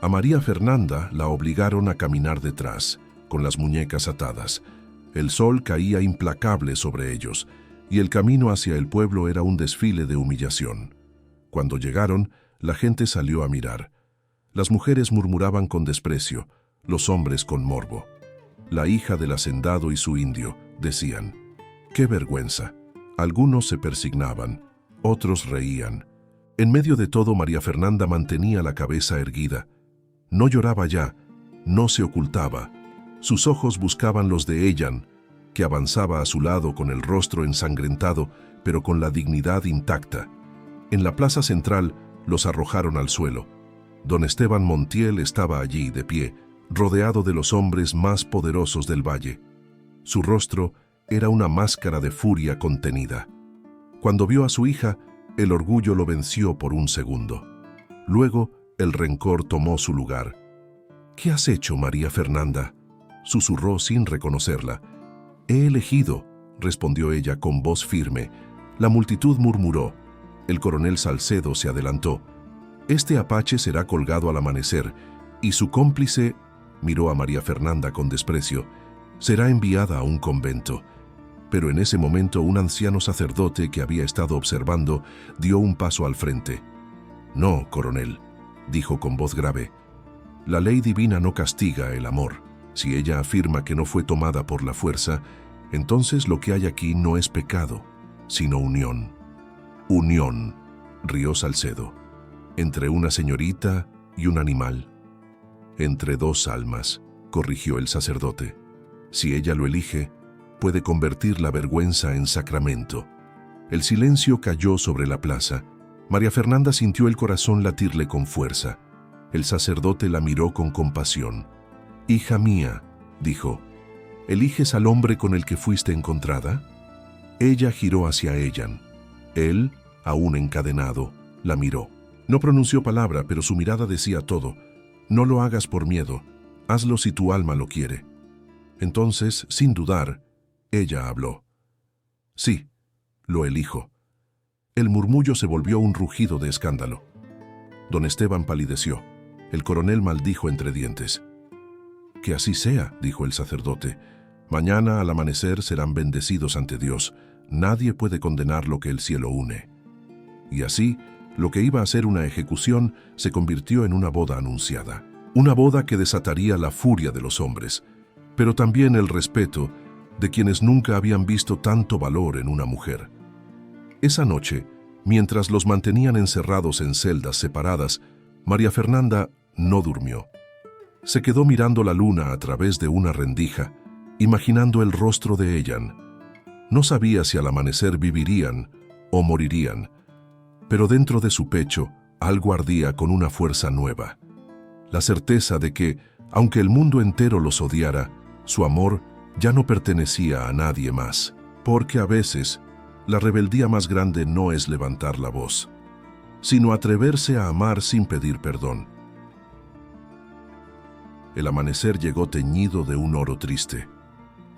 [SPEAKER 1] A María Fernanda la obligaron a caminar detrás, con las muñecas atadas. El sol caía implacable sobre ellos, y el camino hacia el pueblo era un desfile de humillación. Cuando llegaron, la gente salió a mirar. Las mujeres murmuraban con desprecio, los hombres con morbo. La hija del hacendado y su indio, decían. ¡Qué vergüenza! Algunos se persignaban, otros reían. En medio de todo, María Fernanda mantenía la cabeza erguida. No lloraba ya, no se ocultaba. Sus ojos buscaban los de Ellan, que avanzaba a su lado con el rostro ensangrentado, pero con la dignidad intacta. En la plaza central los arrojaron al suelo. Don Esteban Montiel estaba allí, de pie, rodeado de los hombres más poderosos del valle. Su rostro era una máscara de furia contenida. Cuando vio a su hija, el orgullo lo venció por un segundo. Luego, el rencor tomó su lugar. «¿Qué has hecho, María Fernanda?», susurró sin reconocerla. «He elegido», respondió ella con voz firme. La multitud murmuró. El coronel Salcedo se adelantó. «Este apache será colgado al amanecer, y su cómplice», miró a María Fernanda con desprecio, «será enviada a un convento». Pero en ese momento un anciano sacerdote que había estado observando dio un paso al frente. «No, coronel», dijo con voz grave. «La ley divina no castiga el amor. Si ella afirma que no fue tomada por la fuerza, entonces lo que hay aquí no es pecado, sino unión». «Unión», rió Salcedo. «¿Entre una señorita y un animal?» «Entre dos almas», corrigió el sacerdote. «Si ella lo elige, puede convertir la vergüenza en sacramento». El silencio cayó sobre la plaza. María Fernanda sintió el corazón latirle con fuerza. El sacerdote la miró con compasión. «Hija mía», dijo, «¿eliges al hombre con el que fuiste encontrada?» Ella giró hacia Ellan. Él, aún encadenado, la miró. No pronunció palabra, pero su mirada decía todo. «No lo hagas por miedo. Hazlo si tu alma lo quiere». Entonces, sin dudar, ella habló. «Sí, lo elijo». El murmullo se volvió un rugido de escándalo. Don Esteban palideció. El coronel maldijo entre dientes. «Que así sea», dijo el sacerdote. «Mañana al amanecer serán bendecidos ante Dios. Nadie puede condenar lo que el cielo une». Y así, lo que iba a ser una ejecución se convirtió en una boda anunciada. Una boda que desataría la furia de los hombres, pero también el respeto de quienes nunca habían visto tanto valor en una mujer. Esa noche, mientras los mantenían encerrados en celdas separadas, María Fernanda no durmió. Se quedó mirando la luna a través de una rendija, imaginando el rostro de Ellan. No sabía si al amanecer vivirían o morirían, pero dentro de su pecho algo ardía con una fuerza nueva. La certeza de que, aunque el mundo entero los odiara, su amor ya no pertenecía a nadie más, porque a veces la rebeldía más grande no es levantar la voz, sino atreverse a amar sin pedir perdón. El amanecer llegó teñido de un oro triste.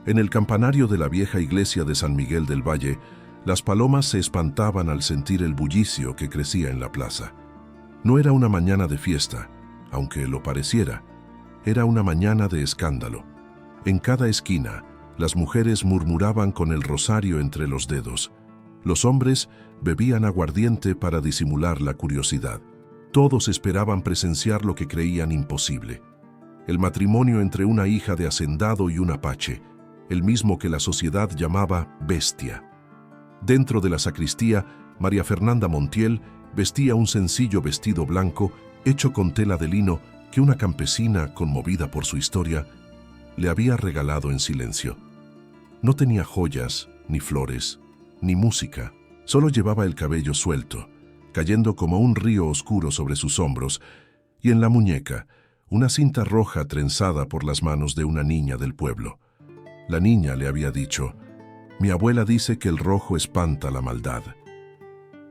[SPEAKER 1] En el campanario de la vieja iglesia de San Miguel del Valle, las palomas se espantaban al sentir el bullicio que crecía en la plaza. No era una mañana de fiesta, aunque lo pareciera. Era una mañana de escándalo. En cada esquina, las mujeres murmuraban con el rosario entre los dedos. Los hombres bebían aguardiente para disimular la curiosidad. Todos esperaban presenciar lo que creían imposible: el matrimonio entre una hija de hacendado y un apache, el mismo que la sociedad llamaba bestia. Dentro de la sacristía, María Fernanda Montiel vestía un sencillo vestido blanco hecho con tela de lino que una campesina, conmovida por su historia, le había regalado en silencio. No tenía joyas, ni flores, ni música. Solo llevaba el cabello suelto, cayendo como un río oscuro sobre sus hombros, y en la muñeca, una cinta roja trenzada por las manos de una niña del pueblo. La niña le había dicho: «Mi abuela dice que el rojo espanta la maldad».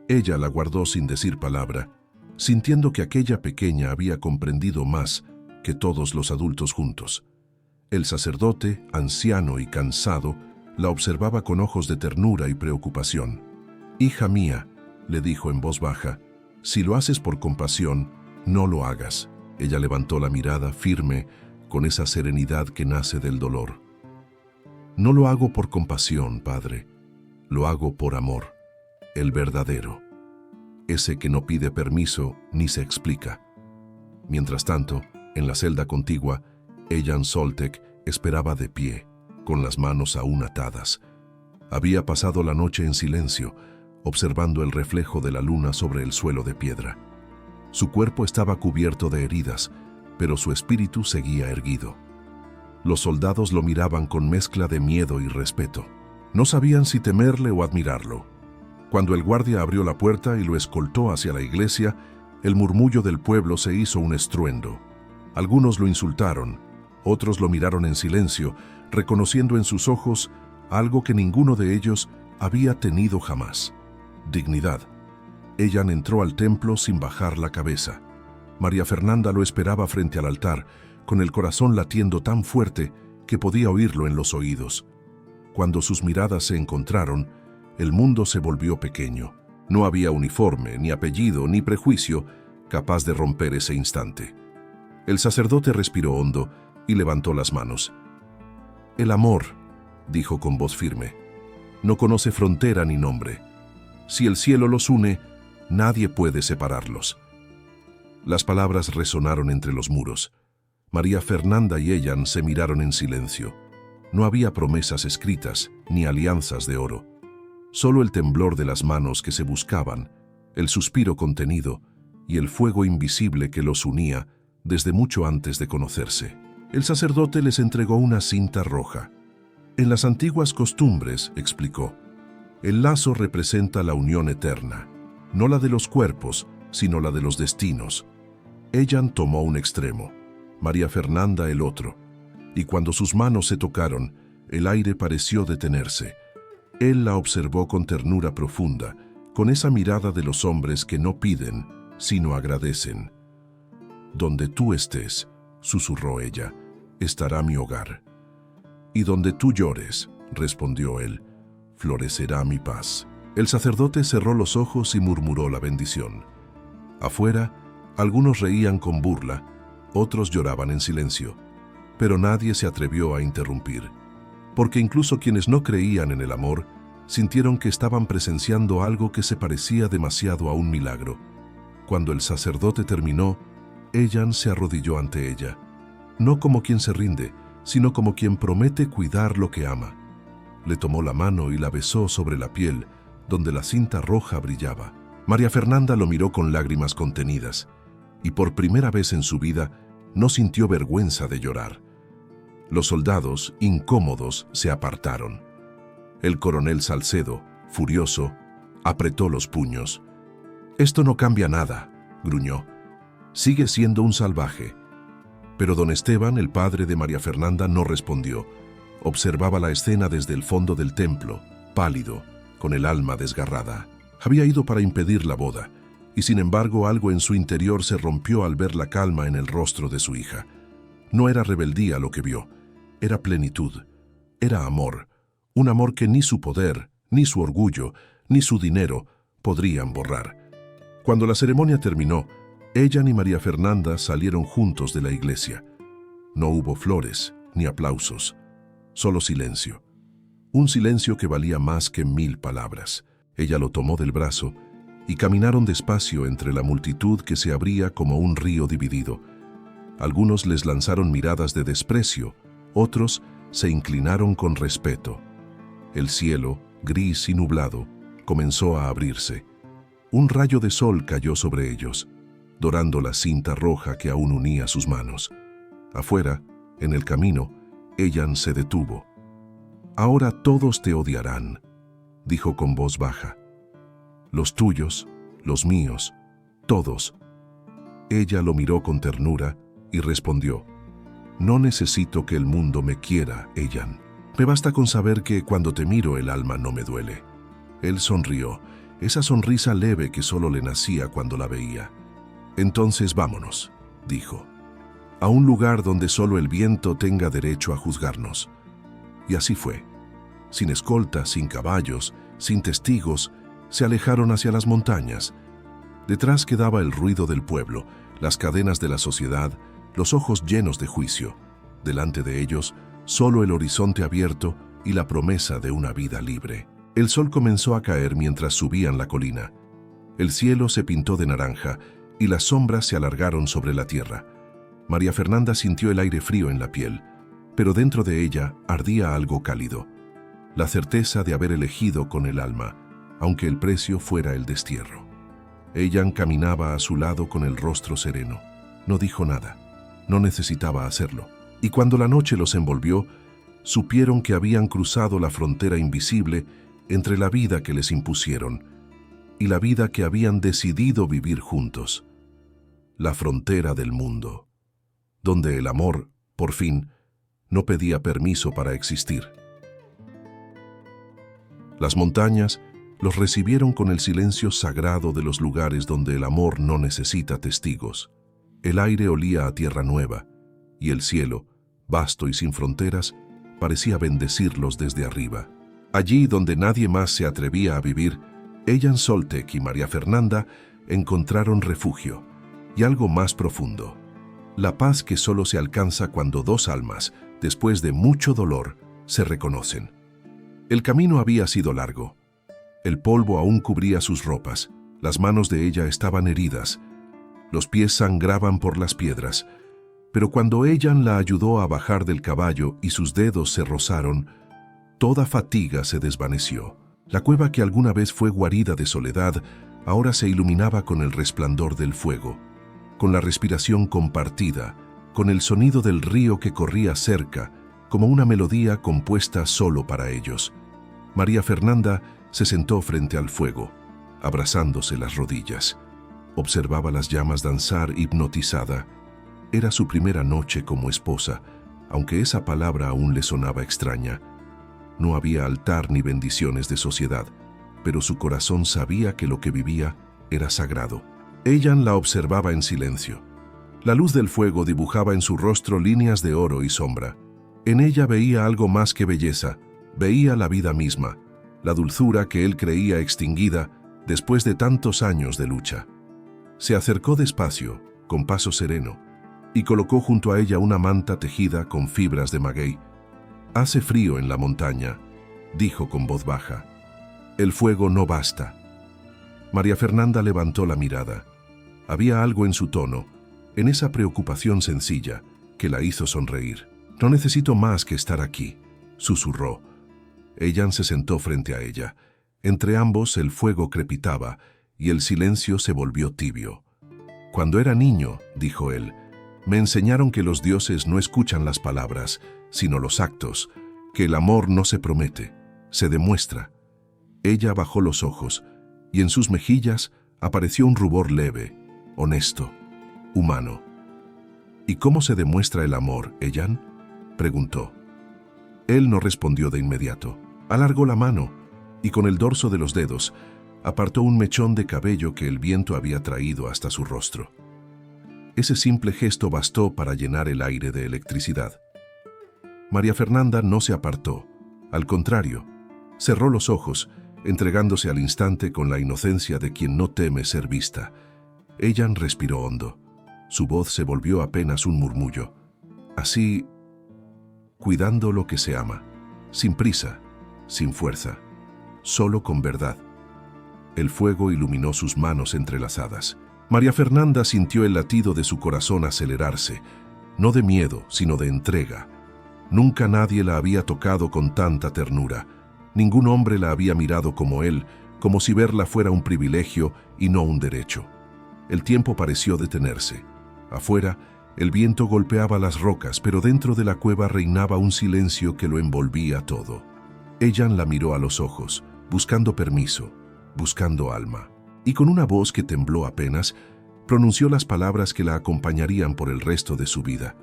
[SPEAKER 1] Ella la guardó sin decir palabra, sintiendo que aquella pequeña había comprendido más que todos los adultos juntos. El sacerdote, anciano y cansado, la observaba con ojos de ternura y preocupación. «Hija mía», le dijo en voz baja, «si lo haces por compasión, no lo hagas». Ella levantó la mirada firme, con esa serenidad que nace del dolor. «No lo hago por compasión, padre. Lo hago por amor, el verdadero, ese que no pide permiso ni se explica». Mientras tanto, en la celda contigua, Ejan Soltek esperaba de pie, con las manos aún atadas. Había pasado la noche en silencio, observando el reflejo de la luna sobre el suelo de piedra. Su cuerpo estaba cubierto de heridas, pero su espíritu seguía erguido. Los soldados lo miraban con mezcla de miedo y respeto. No sabían si temerle o admirarlo. Cuando el guardia abrió la puerta y lo escoltó hacia la iglesia, el murmullo del pueblo se hizo un estruendo. Algunos lo insultaron, otros lo miraron en silencio, reconociendo en sus ojos algo que ninguno de ellos había tenido jamás: dignidad. Ejan entró al templo sin bajar la cabeza. María Fernanda lo esperaba frente al altar, con el corazón latiendo tan fuerte que podía oírlo en los oídos. Cuando sus miradas se encontraron, el mundo se volvió pequeño. No había uniforme, ni apellido, ni prejuicio capaz de romper ese instante. El sacerdote respiró hondo y levantó las manos. «El amor», dijo con voz firme, «no conoce frontera ni nombre. Si el cielo los une, nadie puede separarlos». Las palabras resonaron entre los muros. María Fernanda y Ejan se miraron en silencio. No había promesas escritas ni alianzas de oro. Solo el temblor de las manos que se buscaban, el suspiro contenido y el fuego invisible que los unía desde mucho antes de conocerse. El sacerdote les entregó una cinta roja. «En las antiguas costumbres», explicó, «el lazo representa la unión eterna, no la de los cuerpos, sino la de los destinos». Ejan tomó un extremo, María Fernanda el otro, y cuando sus manos se tocaron, el aire pareció detenerse. Él la observó con ternura profunda, con esa mirada de los hombres que no piden, sino agradecen. «Donde tú estés», susurró ella, «estará mi hogar». «Y donde tú llores», respondió él, «florecerá mi paz». El sacerdote cerró los ojos y murmuró la bendición. Afuera, algunos reían con burla, otros lloraban en silencio, pero nadie se atrevió a interrumpir, porque incluso quienes no creían en el amor sintieron que estaban presenciando algo que se parecía demasiado a un milagro. Cuando el sacerdote terminó, Ejan se arrodilló ante ella, no como quien se rinde, sino como quien promete cuidar lo que ama. Le tomó la mano y la besó sobre la piel, donde la cinta roja brillaba. María Fernanda lo miró con lágrimas contenidas, y por primera vez en su vida no sintió vergüenza de llorar. Los soldados, incómodos, se apartaron. El coronel Salcedo, furioso, apretó los puños. «Esto no cambia nada», gruñó. «Sigue siendo un salvaje». Pero don Esteban, el padre de María Fernanda, no respondió. Observaba la escena desde el fondo del templo, pálido, con el alma desgarrada. Había ido para impedir la boda, y sin embargo algo en su interior se rompió al ver la calma en el rostro de su hija. No era rebeldía lo que vio, era plenitud, era amor, un amor que ni su poder, ni su orgullo, ni su dinero podrían borrar. Cuando la ceremonia terminó, Ejan y María Fernanda salieron juntos de la iglesia. No hubo flores ni aplausos, solo silencio. Un silencio que valía más que 1000 palabras. Ella lo tomó del brazo y caminaron despacio entre la multitud que se abría como un río dividido. Algunos les lanzaron miradas de desprecio, otros se inclinaron con respeto. El cielo, gris y nublado, comenzó a abrirse. Un rayo de sol cayó sobre ellos, dorando la cinta roja que aún unía sus manos. Afuera, en el camino, Ejan se detuvo. «Ahora todos te odiarán», dijo con voz baja. Los tuyos, los míos, todos. Ella lo miró con ternura y respondió: no necesito que el mundo me quiera, Eyan. Me basta con saber que cuando te miro el alma no me duele. Él sonrió, esa sonrisa leve que solo le nacía cuando la veía. Entonces vámonos, dijo, a un lugar donde solo el viento tenga derecho a juzgarnos. Y así fue. Sin escolta, sin caballos, sin testigos, se alejaron hacia las montañas. Detrás quedaba el ruido del pueblo, las cadenas de la sociedad, los ojos llenos de juicio. Delante de ellos, solo el horizonte abierto y la promesa de una vida libre. El sol comenzó a caer mientras subían la colina. El cielo se pintó de naranja y las sombras se alargaron sobre la tierra. María Fernanda sintió el aire frío en la piel, pero dentro de ella ardía algo cálido. La certeza de haber elegido con el alma, aunque el precio fuera el destierro. Eyan caminaba a su lado con el rostro sereno. No dijo nada. No necesitaba hacerlo. Y cuando la noche los envolvió, supieron que habían cruzado la frontera invisible entre la vida que les impusieron y la vida que habían decidido vivir juntos. La frontera del mundo, donde el amor, por fin, no pedía permiso para existir. Las montañas los recibieron con el silencio sagrado de los lugares donde el amor no necesita testigos. El aire olía a tierra nueva, y el cielo, vasto y sin fronteras, parecía bendecirlos desde arriba. Allí donde nadie más se atrevía a vivir, Eyan Soltek y María Fernanda encontraron refugio y algo más profundo. La paz que solo se alcanza cuando dos almas, después de mucho dolor, se reconocen. El camino había sido largo. El polvo aún cubría sus ropas, las manos de ella estaban heridas, los pies sangraban por las piedras, pero cuando Eyan la ayudó a bajar del caballo y sus dedos se rozaron, toda fatiga se desvaneció. La cueva que alguna vez fue guarida de soledad, ahora se iluminaba con el resplandor del fuego, con la respiración compartida, con el sonido del río que corría cerca, como una melodía compuesta solo para ellos. María Fernanda se sentó frente al fuego, abrazándose las rodillas. Observaba las llamas danzar hipnotizada. Era su primera noche como esposa, aunque esa palabra aún le sonaba extraña. No había altar ni bendiciones de sociedad, pero su corazón sabía que lo que vivía era sagrado. Eyan la observaba en silencio. La luz del fuego dibujaba en su rostro líneas de oro y sombra. En ella veía algo más que belleza, veía la vida misma, la dulzura que él creía extinguida después de tantos años de lucha. Se acercó despacio, con paso sereno, y colocó junto a ella una manta tejida con fibras de maguey. «Hace frío en la montaña», dijo con voz baja. «El fuego no basta». María Fernanda levantó la mirada. Había algo en su tono, en esa preocupación sencilla, que la hizo sonreír. «No necesito más que estar aquí», susurró. Eyan se sentó frente a ella. Entre ambos el fuego crepitaba y el silencio se volvió tibio. «Cuando era niño», dijo él, «me enseñaron que los dioses no escuchan las palabras, sino los actos, que el amor no se promete, se demuestra». Ella bajó los ojos y en sus mejillas apareció un rubor leve, honesto, humano. «¿Y cómo se demuestra el amor, Eyan?», preguntó. Él no respondió de inmediato. Alargó la mano y con el dorso de los dedos apartó un mechón de cabello que el viento había traído hasta su rostro. Ese simple gesto bastó para llenar el aire de electricidad. María Fernanda no se apartó. Al contrario, cerró los ojos, entregándose al instante con la inocencia de quien no teme ser vista. Eyan respiró hondo. Su voz se volvió apenas un murmullo. Así, cuidando lo que se ama, sin prisa, sin fuerza, solo con verdad. El fuego iluminó sus manos entrelazadas. María Fernanda sintió el latido de su corazón acelerarse, no de miedo, sino de entrega. Nunca nadie la había tocado con tanta ternura. Ningún hombre la había mirado como él, como si verla fuera un privilegio y no un derecho. El tiempo pareció detenerse. Afuera, el viento golpeaba las rocas, pero dentro de la cueva reinaba un silencio que lo envolvía todo. Eyan la miró a los ojos. buscando permiso, buscando alma. Y con una voz que tembló apenas, pronunció las palabras que la acompañarían por el resto de su vida.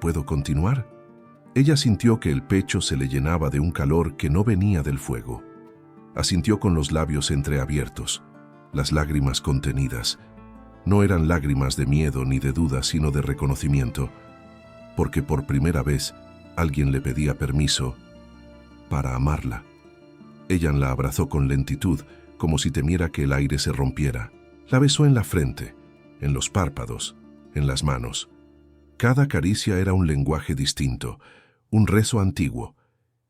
[SPEAKER 1] ¿Puedo continuar? Ella sintió que el pecho se le llenaba de un calor que no venía del fuego. Asintió con los labios entreabiertos, las lágrimas contenidas. No eran lágrimas de miedo ni de duda, sino de reconocimiento, porque por primera vez alguien le pedía permiso para amarla. Ella la abrazó con lentitud, como si temiera que el aire se rompiera. La besó en la frente, en los párpados, en las manos. Cada caricia era un lenguaje distinto, un rezo antiguo,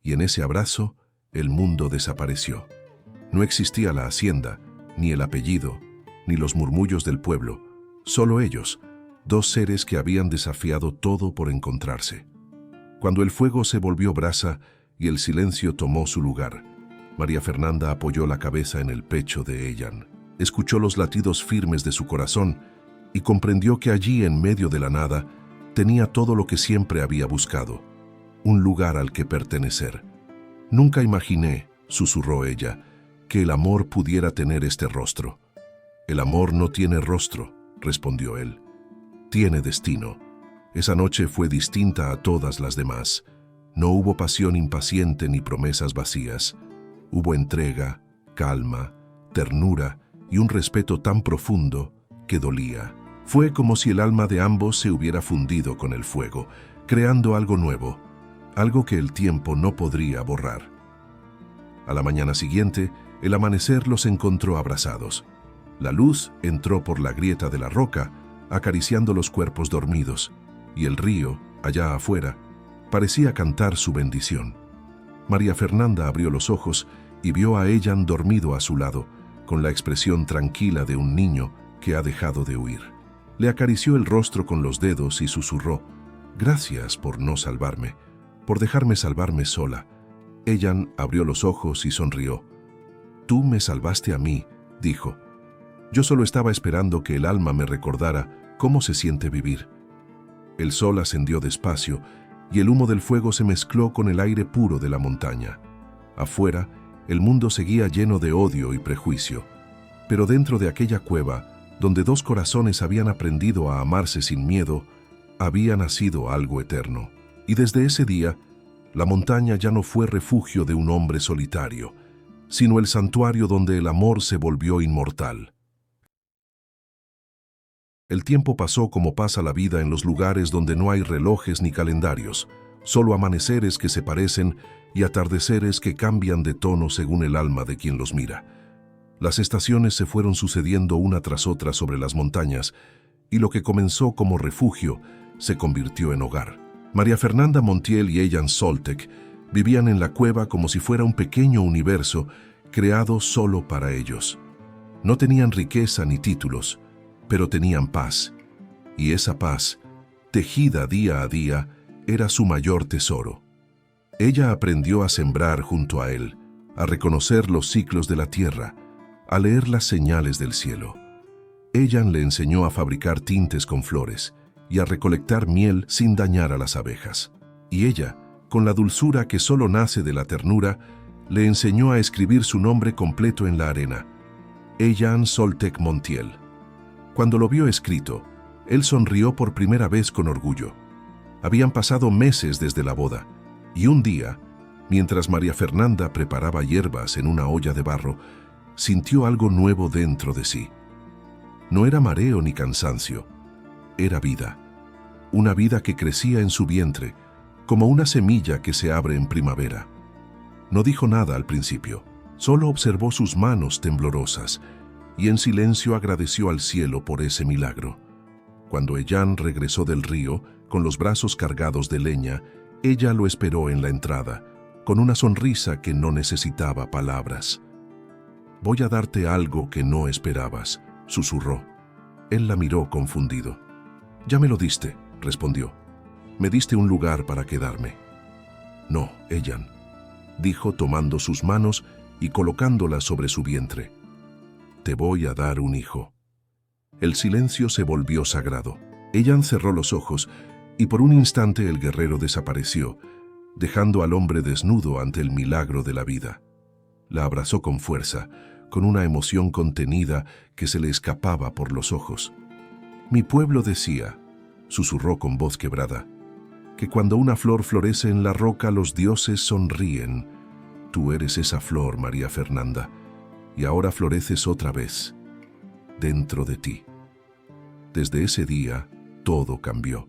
[SPEAKER 1] y en ese abrazo el mundo desapareció. No existía la hacienda, ni el apellido, ni los murmullos del pueblo, solo ellos, dos seres que habían desafiado todo por encontrarse. Cuando el fuego se volvió brasa y el silencio tomó su lugar, María Fernanda apoyó la cabeza en el pecho de Ellan. Escuchó los latidos firmes de su corazón y comprendió que allí, en medio de la nada, tenía todo lo que siempre había buscado, un lugar al que pertenecer. «Nunca imaginé», susurró ella, «que el amor pudiera tener este rostro». «El amor no tiene rostro», respondió él. «Tiene destino». Esa noche fue distinta a todas las demás. No hubo pasión impaciente ni promesas vacías. Hubo entrega, calma, ternura y un respeto tan profundo que dolía. Fue como si el alma de ambos se hubiera fundido con el fuego, creando algo nuevo, algo que el tiempo no podría borrar. A la mañana siguiente, el amanecer los encontró abrazados. La luz entró por la grieta de la roca, acariciando los cuerpos dormidos, y el río, allá afuera, parecía cantar su bendición. María Fernanda abrió los ojos y vio a Ellan dormido a su lado, con la expresión tranquila de un niño que ha dejado de huir. Le acarició el rostro con los dedos y susurró: «Gracias por no salvarme, por dejarme salvarme sola». Ellan abrió los ojos y sonrió. «Tú me salvaste a mí», dijo. «Yo solo estaba esperando que el alma me recordara cómo se siente vivir». El sol ascendió despacio y el humo del fuego se mezcló con el aire puro de la montaña. Afuera, el mundo seguía lleno de odio y prejuicio, pero dentro de aquella cueva, donde dos corazones habían aprendido a amarse sin miedo, había nacido algo eterno. Y desde ese día, la montaña ya no fue refugio de un hombre solitario, sino el santuario donde el amor se volvió inmortal. El tiempo pasó como pasa la vida en los lugares donde no hay relojes ni calendarios, solo amaneceres que se parecen y atardeceres que cambian de tono según el alma de quien los mira. Las estaciones se fueron sucediendo una tras otra sobre las montañas, y lo que comenzó como refugio se convirtió en hogar. María Fernanda Montiel y Ellan Soltec vivían en la cueva como si fuera un pequeño universo creado solo para ellos. No tenían riqueza ni títulos, pero tenían paz, y esa paz, tejida día a día, era su mayor tesoro. Ella aprendió a sembrar junto a él, a reconocer los ciclos de la tierra, a leer las señales del cielo. Ellan le enseñó a fabricar tintes con flores y a recolectar miel sin dañar a las abejas. Y ella, con la dulzura que solo nace de la ternura, le enseñó a escribir su nombre completo en la arena: Ellan Soltec Montiel. Cuando lo vio escrito, él sonrió por primera vez con orgullo. Habían pasado meses desde la boda, y un día, mientras María Fernanda preparaba hierbas en una olla de barro, sintió algo nuevo dentro de sí. No era mareo ni cansancio, era vida. Una vida que crecía en su vientre, como una semilla que se abre en primavera. No dijo nada al principio, solo observó sus manos temblorosas, y en silencio agradeció al cielo por ese milagro. Cuando Ellan regresó del río, con los brazos cargados de leña, ella lo esperó en la entrada, con una sonrisa que no necesitaba palabras. «Voy a darte algo que no esperabas», susurró. Él la miró confundido. «Ya me lo diste», respondió. «Me diste un lugar para quedarme». «No, Ellan», dijo tomando sus manos y colocándolas sobre su vientre. «Te voy a dar un hijo». El silencio se volvió sagrado. Ellan cerró los ojos y por un instante el guerrero desapareció, dejando al hombre desnudo ante el milagro de la vida. La abrazó con fuerza, con una emoción contenida que se le escapaba por los ojos. «Mi pueblo decía», susurró con voz quebrada, «que cuando una flor florece en la roca los dioses sonríen. Tú eres esa flor, María Fernanda, y ahora floreces otra vez, dentro de ti». Desde ese día, todo cambió.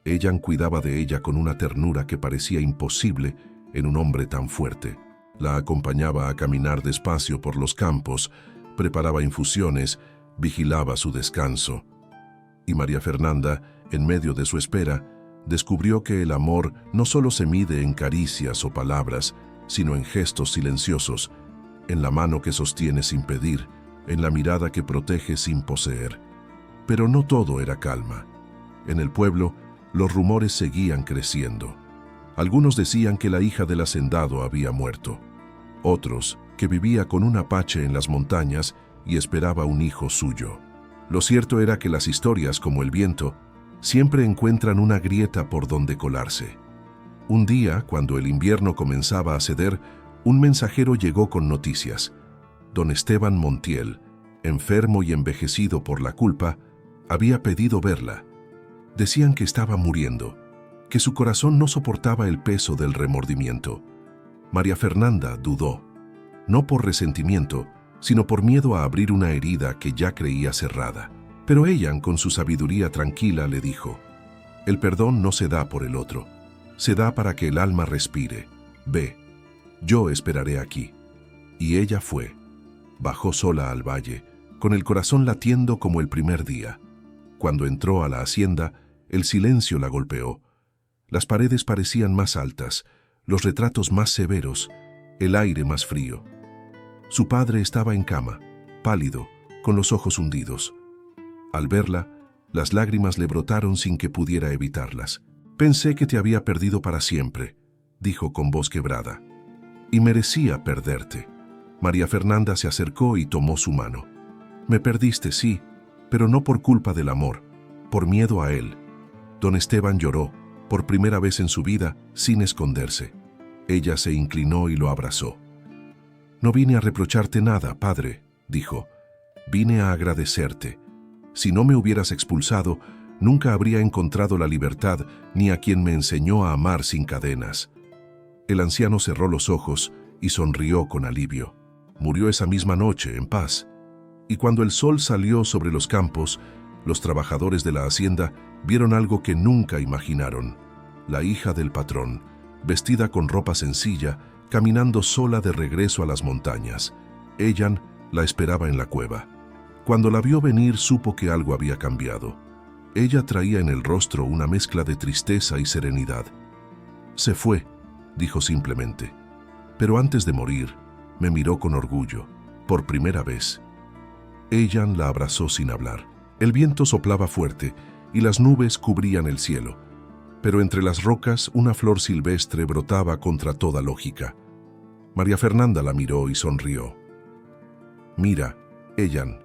[SPEAKER 1] Ellan cuidaba de ella con una ternura que parecía imposible en un hombre tan fuerte. La acompañaba a caminar despacio por los campos, preparaba infusiones, vigilaba su descanso. Y María Fernanda, en medio de su espera, descubrió que el amor no solo se mide en caricias o palabras, sino en gestos silenciosos, en la mano que sostiene sin pedir, en la mirada que protege sin poseer. Pero no todo era calma. En el pueblo, los rumores seguían creciendo. Algunos decían que la hija del hacendado había muerto. Otros, que vivía con un apache en las montañas y esperaba un hijo suyo. Lo cierto era que las historias, como el viento, siempre encuentran una grieta por donde colarse. Un día, cuando el invierno comenzaba a ceder, un mensajero llegó con noticias. Don Esteban Montiel, enfermo y envejecido por la culpa, había pedido verla. Decían que estaba muriendo, que su corazón no soportaba el peso del remordimiento. María Fernanda dudó, no por resentimiento, sino por miedo a abrir una herida que ya creía cerrada. Pero Ellan, con su sabiduría tranquila, le dijo: «El perdón no se da por el otro, se da para que el alma respire. Ve, yo esperaré aquí». Y ella fue. Bajó sola al valle, con el corazón latiendo como el primer día. Cuando entró a la hacienda, el silencio la golpeó. Las paredes parecían más altas, los retratos más severos, el aire más frío. Su padre estaba en cama, pálido, con los ojos hundidos. Al verla, las lágrimas le brotaron sin que pudiera evitarlas. «Pensé que te había perdido para siempre», dijo con voz quebrada. «Y merecía perderte». María Fernanda se acercó y tomó su mano. «Me perdiste, sí, pero no por culpa del amor, por miedo a él». Don Esteban lloró, por primera vez en su vida, sin esconderse. Ella se inclinó y lo abrazó. «No vine a reprocharte nada, padre», dijo. «Vine a agradecerte. Si no me hubieras expulsado, nunca habría encontrado la libertad ni a quien me enseñó a amar sin cadenas». El anciano cerró los ojos y sonrió con alivio. Murió esa misma noche, en paz. Y cuando el sol salió sobre los campos, los trabajadores de la hacienda vieron algo que nunca imaginaron. La hija del patrón, vestida con ropa sencilla, caminando sola de regreso a las montañas. Ellan la esperaba en la cueva. Cuando la vio venir, supo que algo había cambiado. Ella traía en el rostro una mezcla de tristeza y serenidad. «Se fue», dijo simplemente. Pero antes de morir, me miró con orgullo, por primera vez. Ellan la abrazó sin hablar. El viento soplaba fuerte y las nubes cubrían el cielo, pero entre las rocas una flor silvestre brotaba contra toda lógica. María Fernanda la miró y sonrió. «Mira, Ellan,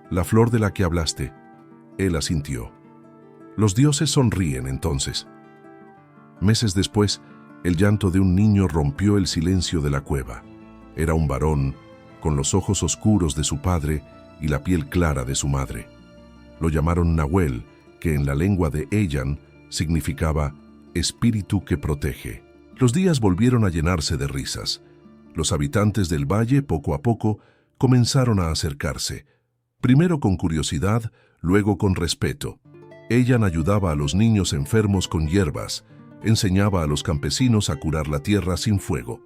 [SPEAKER 1] la flor de la que hablaste». Él asintió. Los dioses sonríen entonces. Meses después, el llanto de un niño rompió el silencio de la cueva. Era un varón, con los ojos oscuros de su padre y la piel clara de su madre. Lo llamaron Nahuel, que en la lengua de Ellan significaba espíritu que protege. Los días volvieron a llenarse de risas. Los habitantes del valle, poco a poco, comenzaron a acercarse. Primero con curiosidad, luego con respeto. Ellan ayudaba a los niños enfermos con hierbas, enseñaba a los campesinos a curar la tierra sin fuego.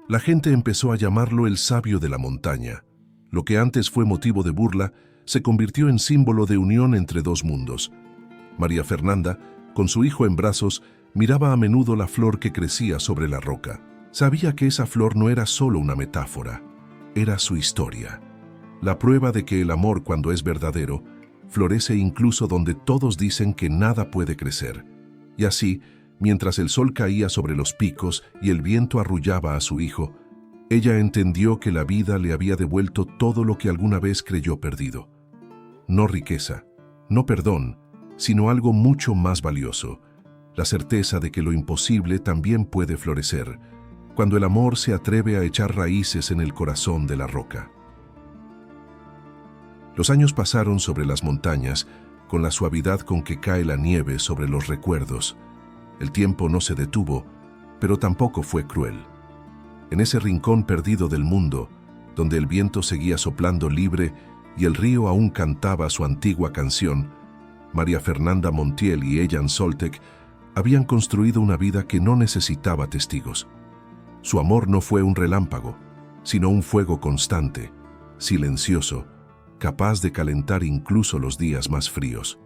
[SPEAKER 1] La gente empezó a llamarlo el sabio de la montaña. Lo que antes fue motivo de burla, se convirtió en símbolo de unión entre dos mundos. María Fernanda, con su hijo en brazos, miraba a menudo la flor que crecía sobre la roca. Sabía que esa flor no era solo una metáfora, era su historia. La prueba de que el amor, cuando es verdadero, florece incluso donde todos dicen que nada puede crecer. Y así, mientras el sol caía sobre los picos y el viento arrullaba a su hijo, ella entendió que la vida le había devuelto todo lo que alguna vez creyó perdido. No riqueza, no perdón, sino algo mucho más valioso, la certeza de que lo imposible también puede florecer, cuando el amor se atreve a echar raíces en el corazón de la roca. Los años pasaron sobre las montañas con la suavidad con que cae la nieve sobre los recuerdos. El tiempo no se detuvo, pero tampoco fue cruel. En ese rincón perdido del mundo, donde el viento seguía soplando libre y el río aún cantaba su antigua canción, María Fernanda Montiel y Ellan Soltec habían construido una vida que no necesitaba testigos. Su amor no fue un relámpago, sino un fuego constante, silencioso, capaz de calentar incluso los días más fríos.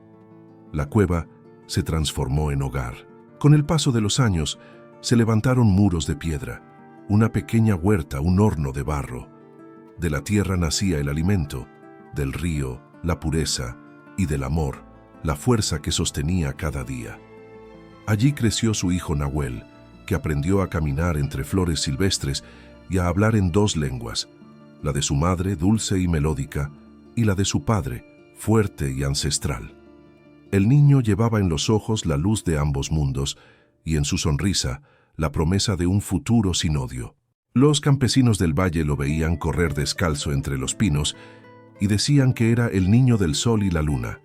[SPEAKER 1] La cueva se transformó en hogar. Con el paso de los años, se levantaron muros de piedra, una pequeña huerta, un horno de barro. De la tierra nacía el alimento, del río, la pureza, y del amor, la fuerza que sostenía cada día. Allí creció su hijo Nahuel, que aprendió a caminar entre flores silvestres y a hablar en dos lenguas, la de su madre, dulce y melódica, y la de su padre, fuerte y ancestral. El niño llevaba en los ojos la luz de ambos mundos y en su sonrisa la promesa de un futuro sin odio. Los campesinos del valle lo veían correr descalzo entre los pinos y decían que era el niño del sol y la luna.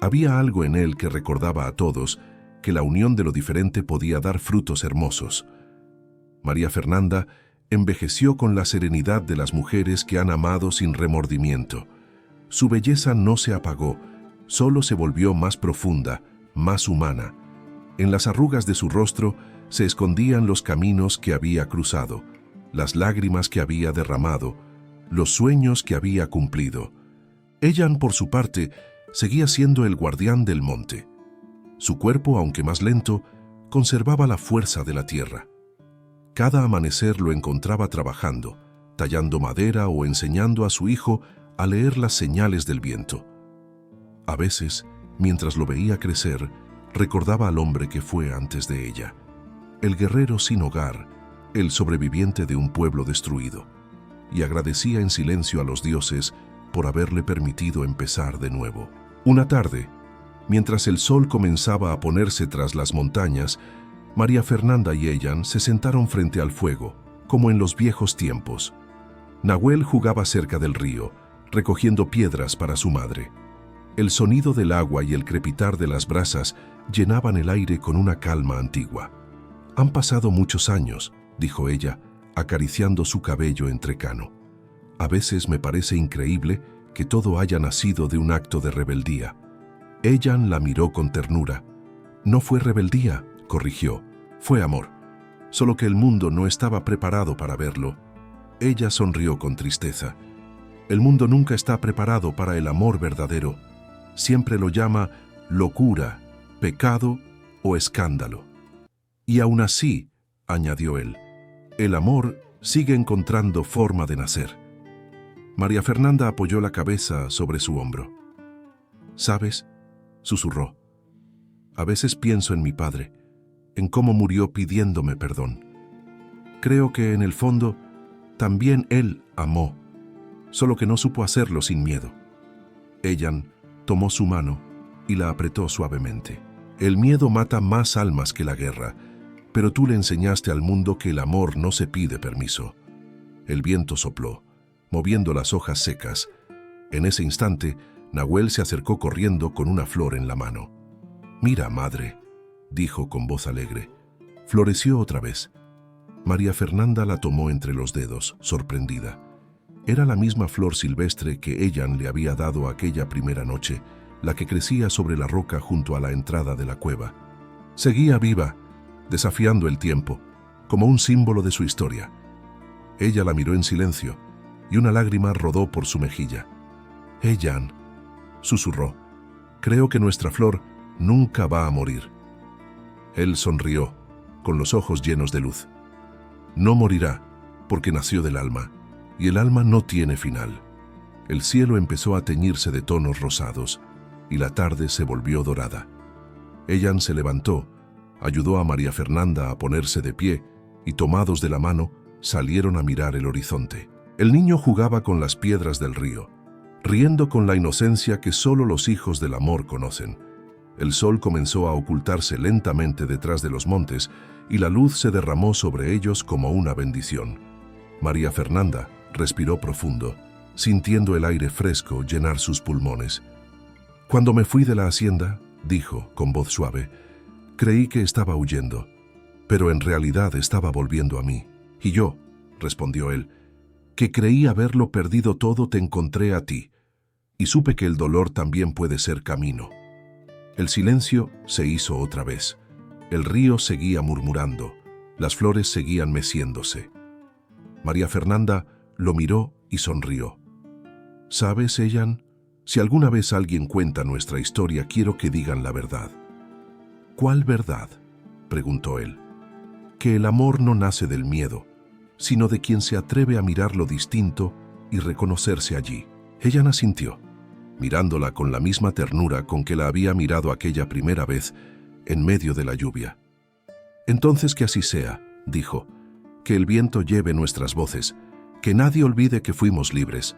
[SPEAKER 1] Había algo en él que recordaba a todos que la unión de lo diferente podía dar frutos hermosos. María Fernanda envejeció con la serenidad de las mujeres que han amado sin remordimiento. Su belleza no se apagó, solo se volvió más profunda, más humana. En las arrugas de su rostro se escondían los caminos que había cruzado, las lágrimas que había derramado, los sueños que había cumplido. Ellan, por su parte, seguía siendo el guardián del monte. Su cuerpo, aunque más lento, conservaba la fuerza de la tierra. Cada amanecer lo encontraba trabajando, tallando madera o enseñando a su hijo a leer las señales del viento. A veces, mientras lo veía crecer, recordaba al hombre que fue antes de ella, el guerrero sin hogar, el sobreviviente de un pueblo destruido, y agradecía en silencio a los dioses por haberle permitido empezar de nuevo. Una tarde, mientras el sol comenzaba a ponerse tras las montañas, María Fernanda y Ellan se sentaron frente al fuego, como en los viejos tiempos. Nahuel jugaba cerca del río, recogiendo piedras para su madre. El sonido del agua y el crepitar de las brasas llenaban el aire con una calma antigua. «Han pasado muchos años», dijo ella, acariciando su cabello entrecano. «A veces me parece increíble que todo haya nacido de un acto de rebeldía». Ellan la miró con ternura. «No fue rebeldía», corrigió, «fue amor. Solo que el mundo no estaba preparado para verlo». Ella sonrió con tristeza. «El mundo nunca está preparado para el amor verdadero. Siempre lo llama locura, pecado o escándalo». «Y aún así», añadió él, «el amor sigue encontrando forma de nacer». María Fernanda apoyó la cabeza sobre su hombro. «¿Sabes?», susurró, «a veces pienso en mi padre, en cómo murió pidiéndome perdón. Creo que en el fondo también él amó, solo que no supo hacerlo sin miedo». Ellan tomó su mano y la apretó suavemente. «El miedo mata más almas que la guerra, pero tú le enseñaste al mundo que el amor no se pide permiso». El viento sopló, moviendo las hojas secas. En ese instante, Nahuel se acercó corriendo con una flor en la mano. «Mira, madre», dijo con voz alegre. Floreció otra vez. María Fernanda la tomó entre los dedos, sorprendida. Era la misma flor silvestre que Ellan le había dado aquella primera noche, la que crecía sobre la roca junto a la entrada de la cueva. Seguía viva, desafiando el tiempo, como un símbolo de su historia. Ella la miró en silencio, y una lágrima rodó por su mejilla. «Ellan», susurró, «creo que nuestra flor nunca va a morir». Él sonrió, con los ojos llenos de luz. «No morirá, porque nació del alma, y el alma no tiene final». El cielo empezó a teñirse de tonos rosados, y la tarde se volvió dorada. Ellan se levantó, ayudó a María Fernanda a ponerse de pie, y tomados de la mano, salieron a mirar el horizonte. El niño jugaba con las piedras del río, riendo con la inocencia que solo los hijos del amor conocen. El sol comenzó a ocultarse lentamente detrás de los montes y la luz se derramó sobre ellos como una bendición. María Fernanda respiró profundo, sintiendo el aire fresco llenar sus pulmones. Cuando me fui de la hacienda, dijo con voz suave, creí que estaba huyendo, pero en realidad estaba volviendo a mí. Y yo, respondió él, que creí haberlo perdido todo, te encontré a ti, y supe que el dolor también puede ser camino. El silencio se hizo otra vez. El río seguía murmurando, las flores seguían meciéndose. María Fernanda lo miró y sonrió. ¿Sabes, Ellan? Si alguna vez alguien cuenta nuestra historia, quiero que digan la verdad. ¿Cuál verdad?, preguntó él. Que el amor no nace del miedo, sino de quien se atreve a mirar lo distinto y reconocerse allí. Ellan asintió, mirándola con la misma ternura con que la había mirado aquella primera vez en medio de la lluvia. Entonces que así sea, dijo, que el viento lleve nuestras voces, que nadie olvide que fuimos libres.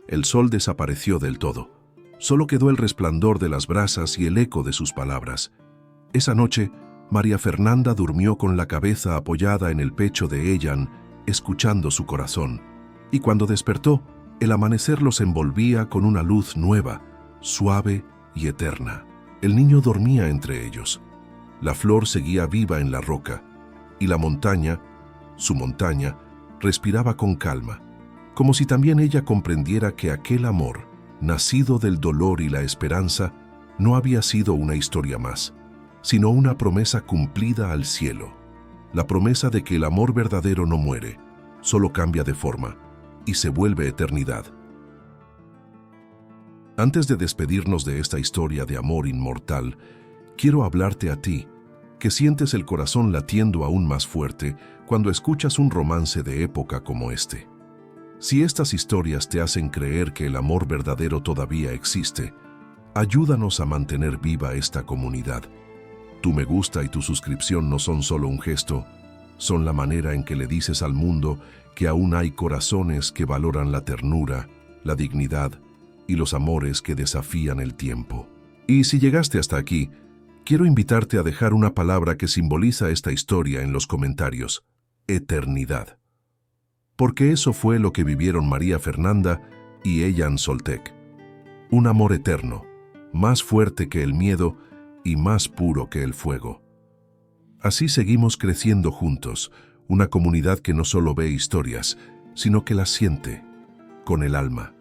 [SPEAKER 1] El sol desapareció del todo. Solo quedó el resplandor de las brasas y el eco de sus palabras. Esa noche, María Fernanda durmió con la cabeza apoyada en el pecho de Ellan, escuchando su corazón, y cuando despertó, el amanecer los envolvía con una luz nueva, suave y eterna. El niño dormía entre ellos. La flor seguía viva en la roca, y la montaña, su montaña, respiraba con calma, como si también ella comprendiera que aquel amor, nacido del dolor y la esperanza, no había sido una historia más, sino una promesa cumplida al cielo, la promesa de que el amor verdadero no muere, solo cambia de forma y se vuelve eternidad. Antes de despedirnos de esta historia de amor inmortal, quiero hablarte a ti, que sientes el corazón latiendo aún más fuerte cuando escuchas un romance de época como este. Si estas historias te hacen creer que el amor verdadero todavía existe, ayúdanos a mantener viva esta comunidad. Tu me gusta y tu suscripción no son solo un gesto, son la manera en que le dices al mundo que aún hay corazones que valoran la ternura, la dignidad y los amores que desafían el tiempo. Y si llegaste hasta aquí, quiero invitarte a dejar una palabra que simboliza esta historia en los comentarios: eternidad. Porque eso fue lo que vivieron María Fernanda y Ellan Soltec. Un amor eterno, más fuerte que el miedo y más puro que el fuego. Así seguimos creciendo juntos, una comunidad que no solo ve historias, sino que las siente con el alma.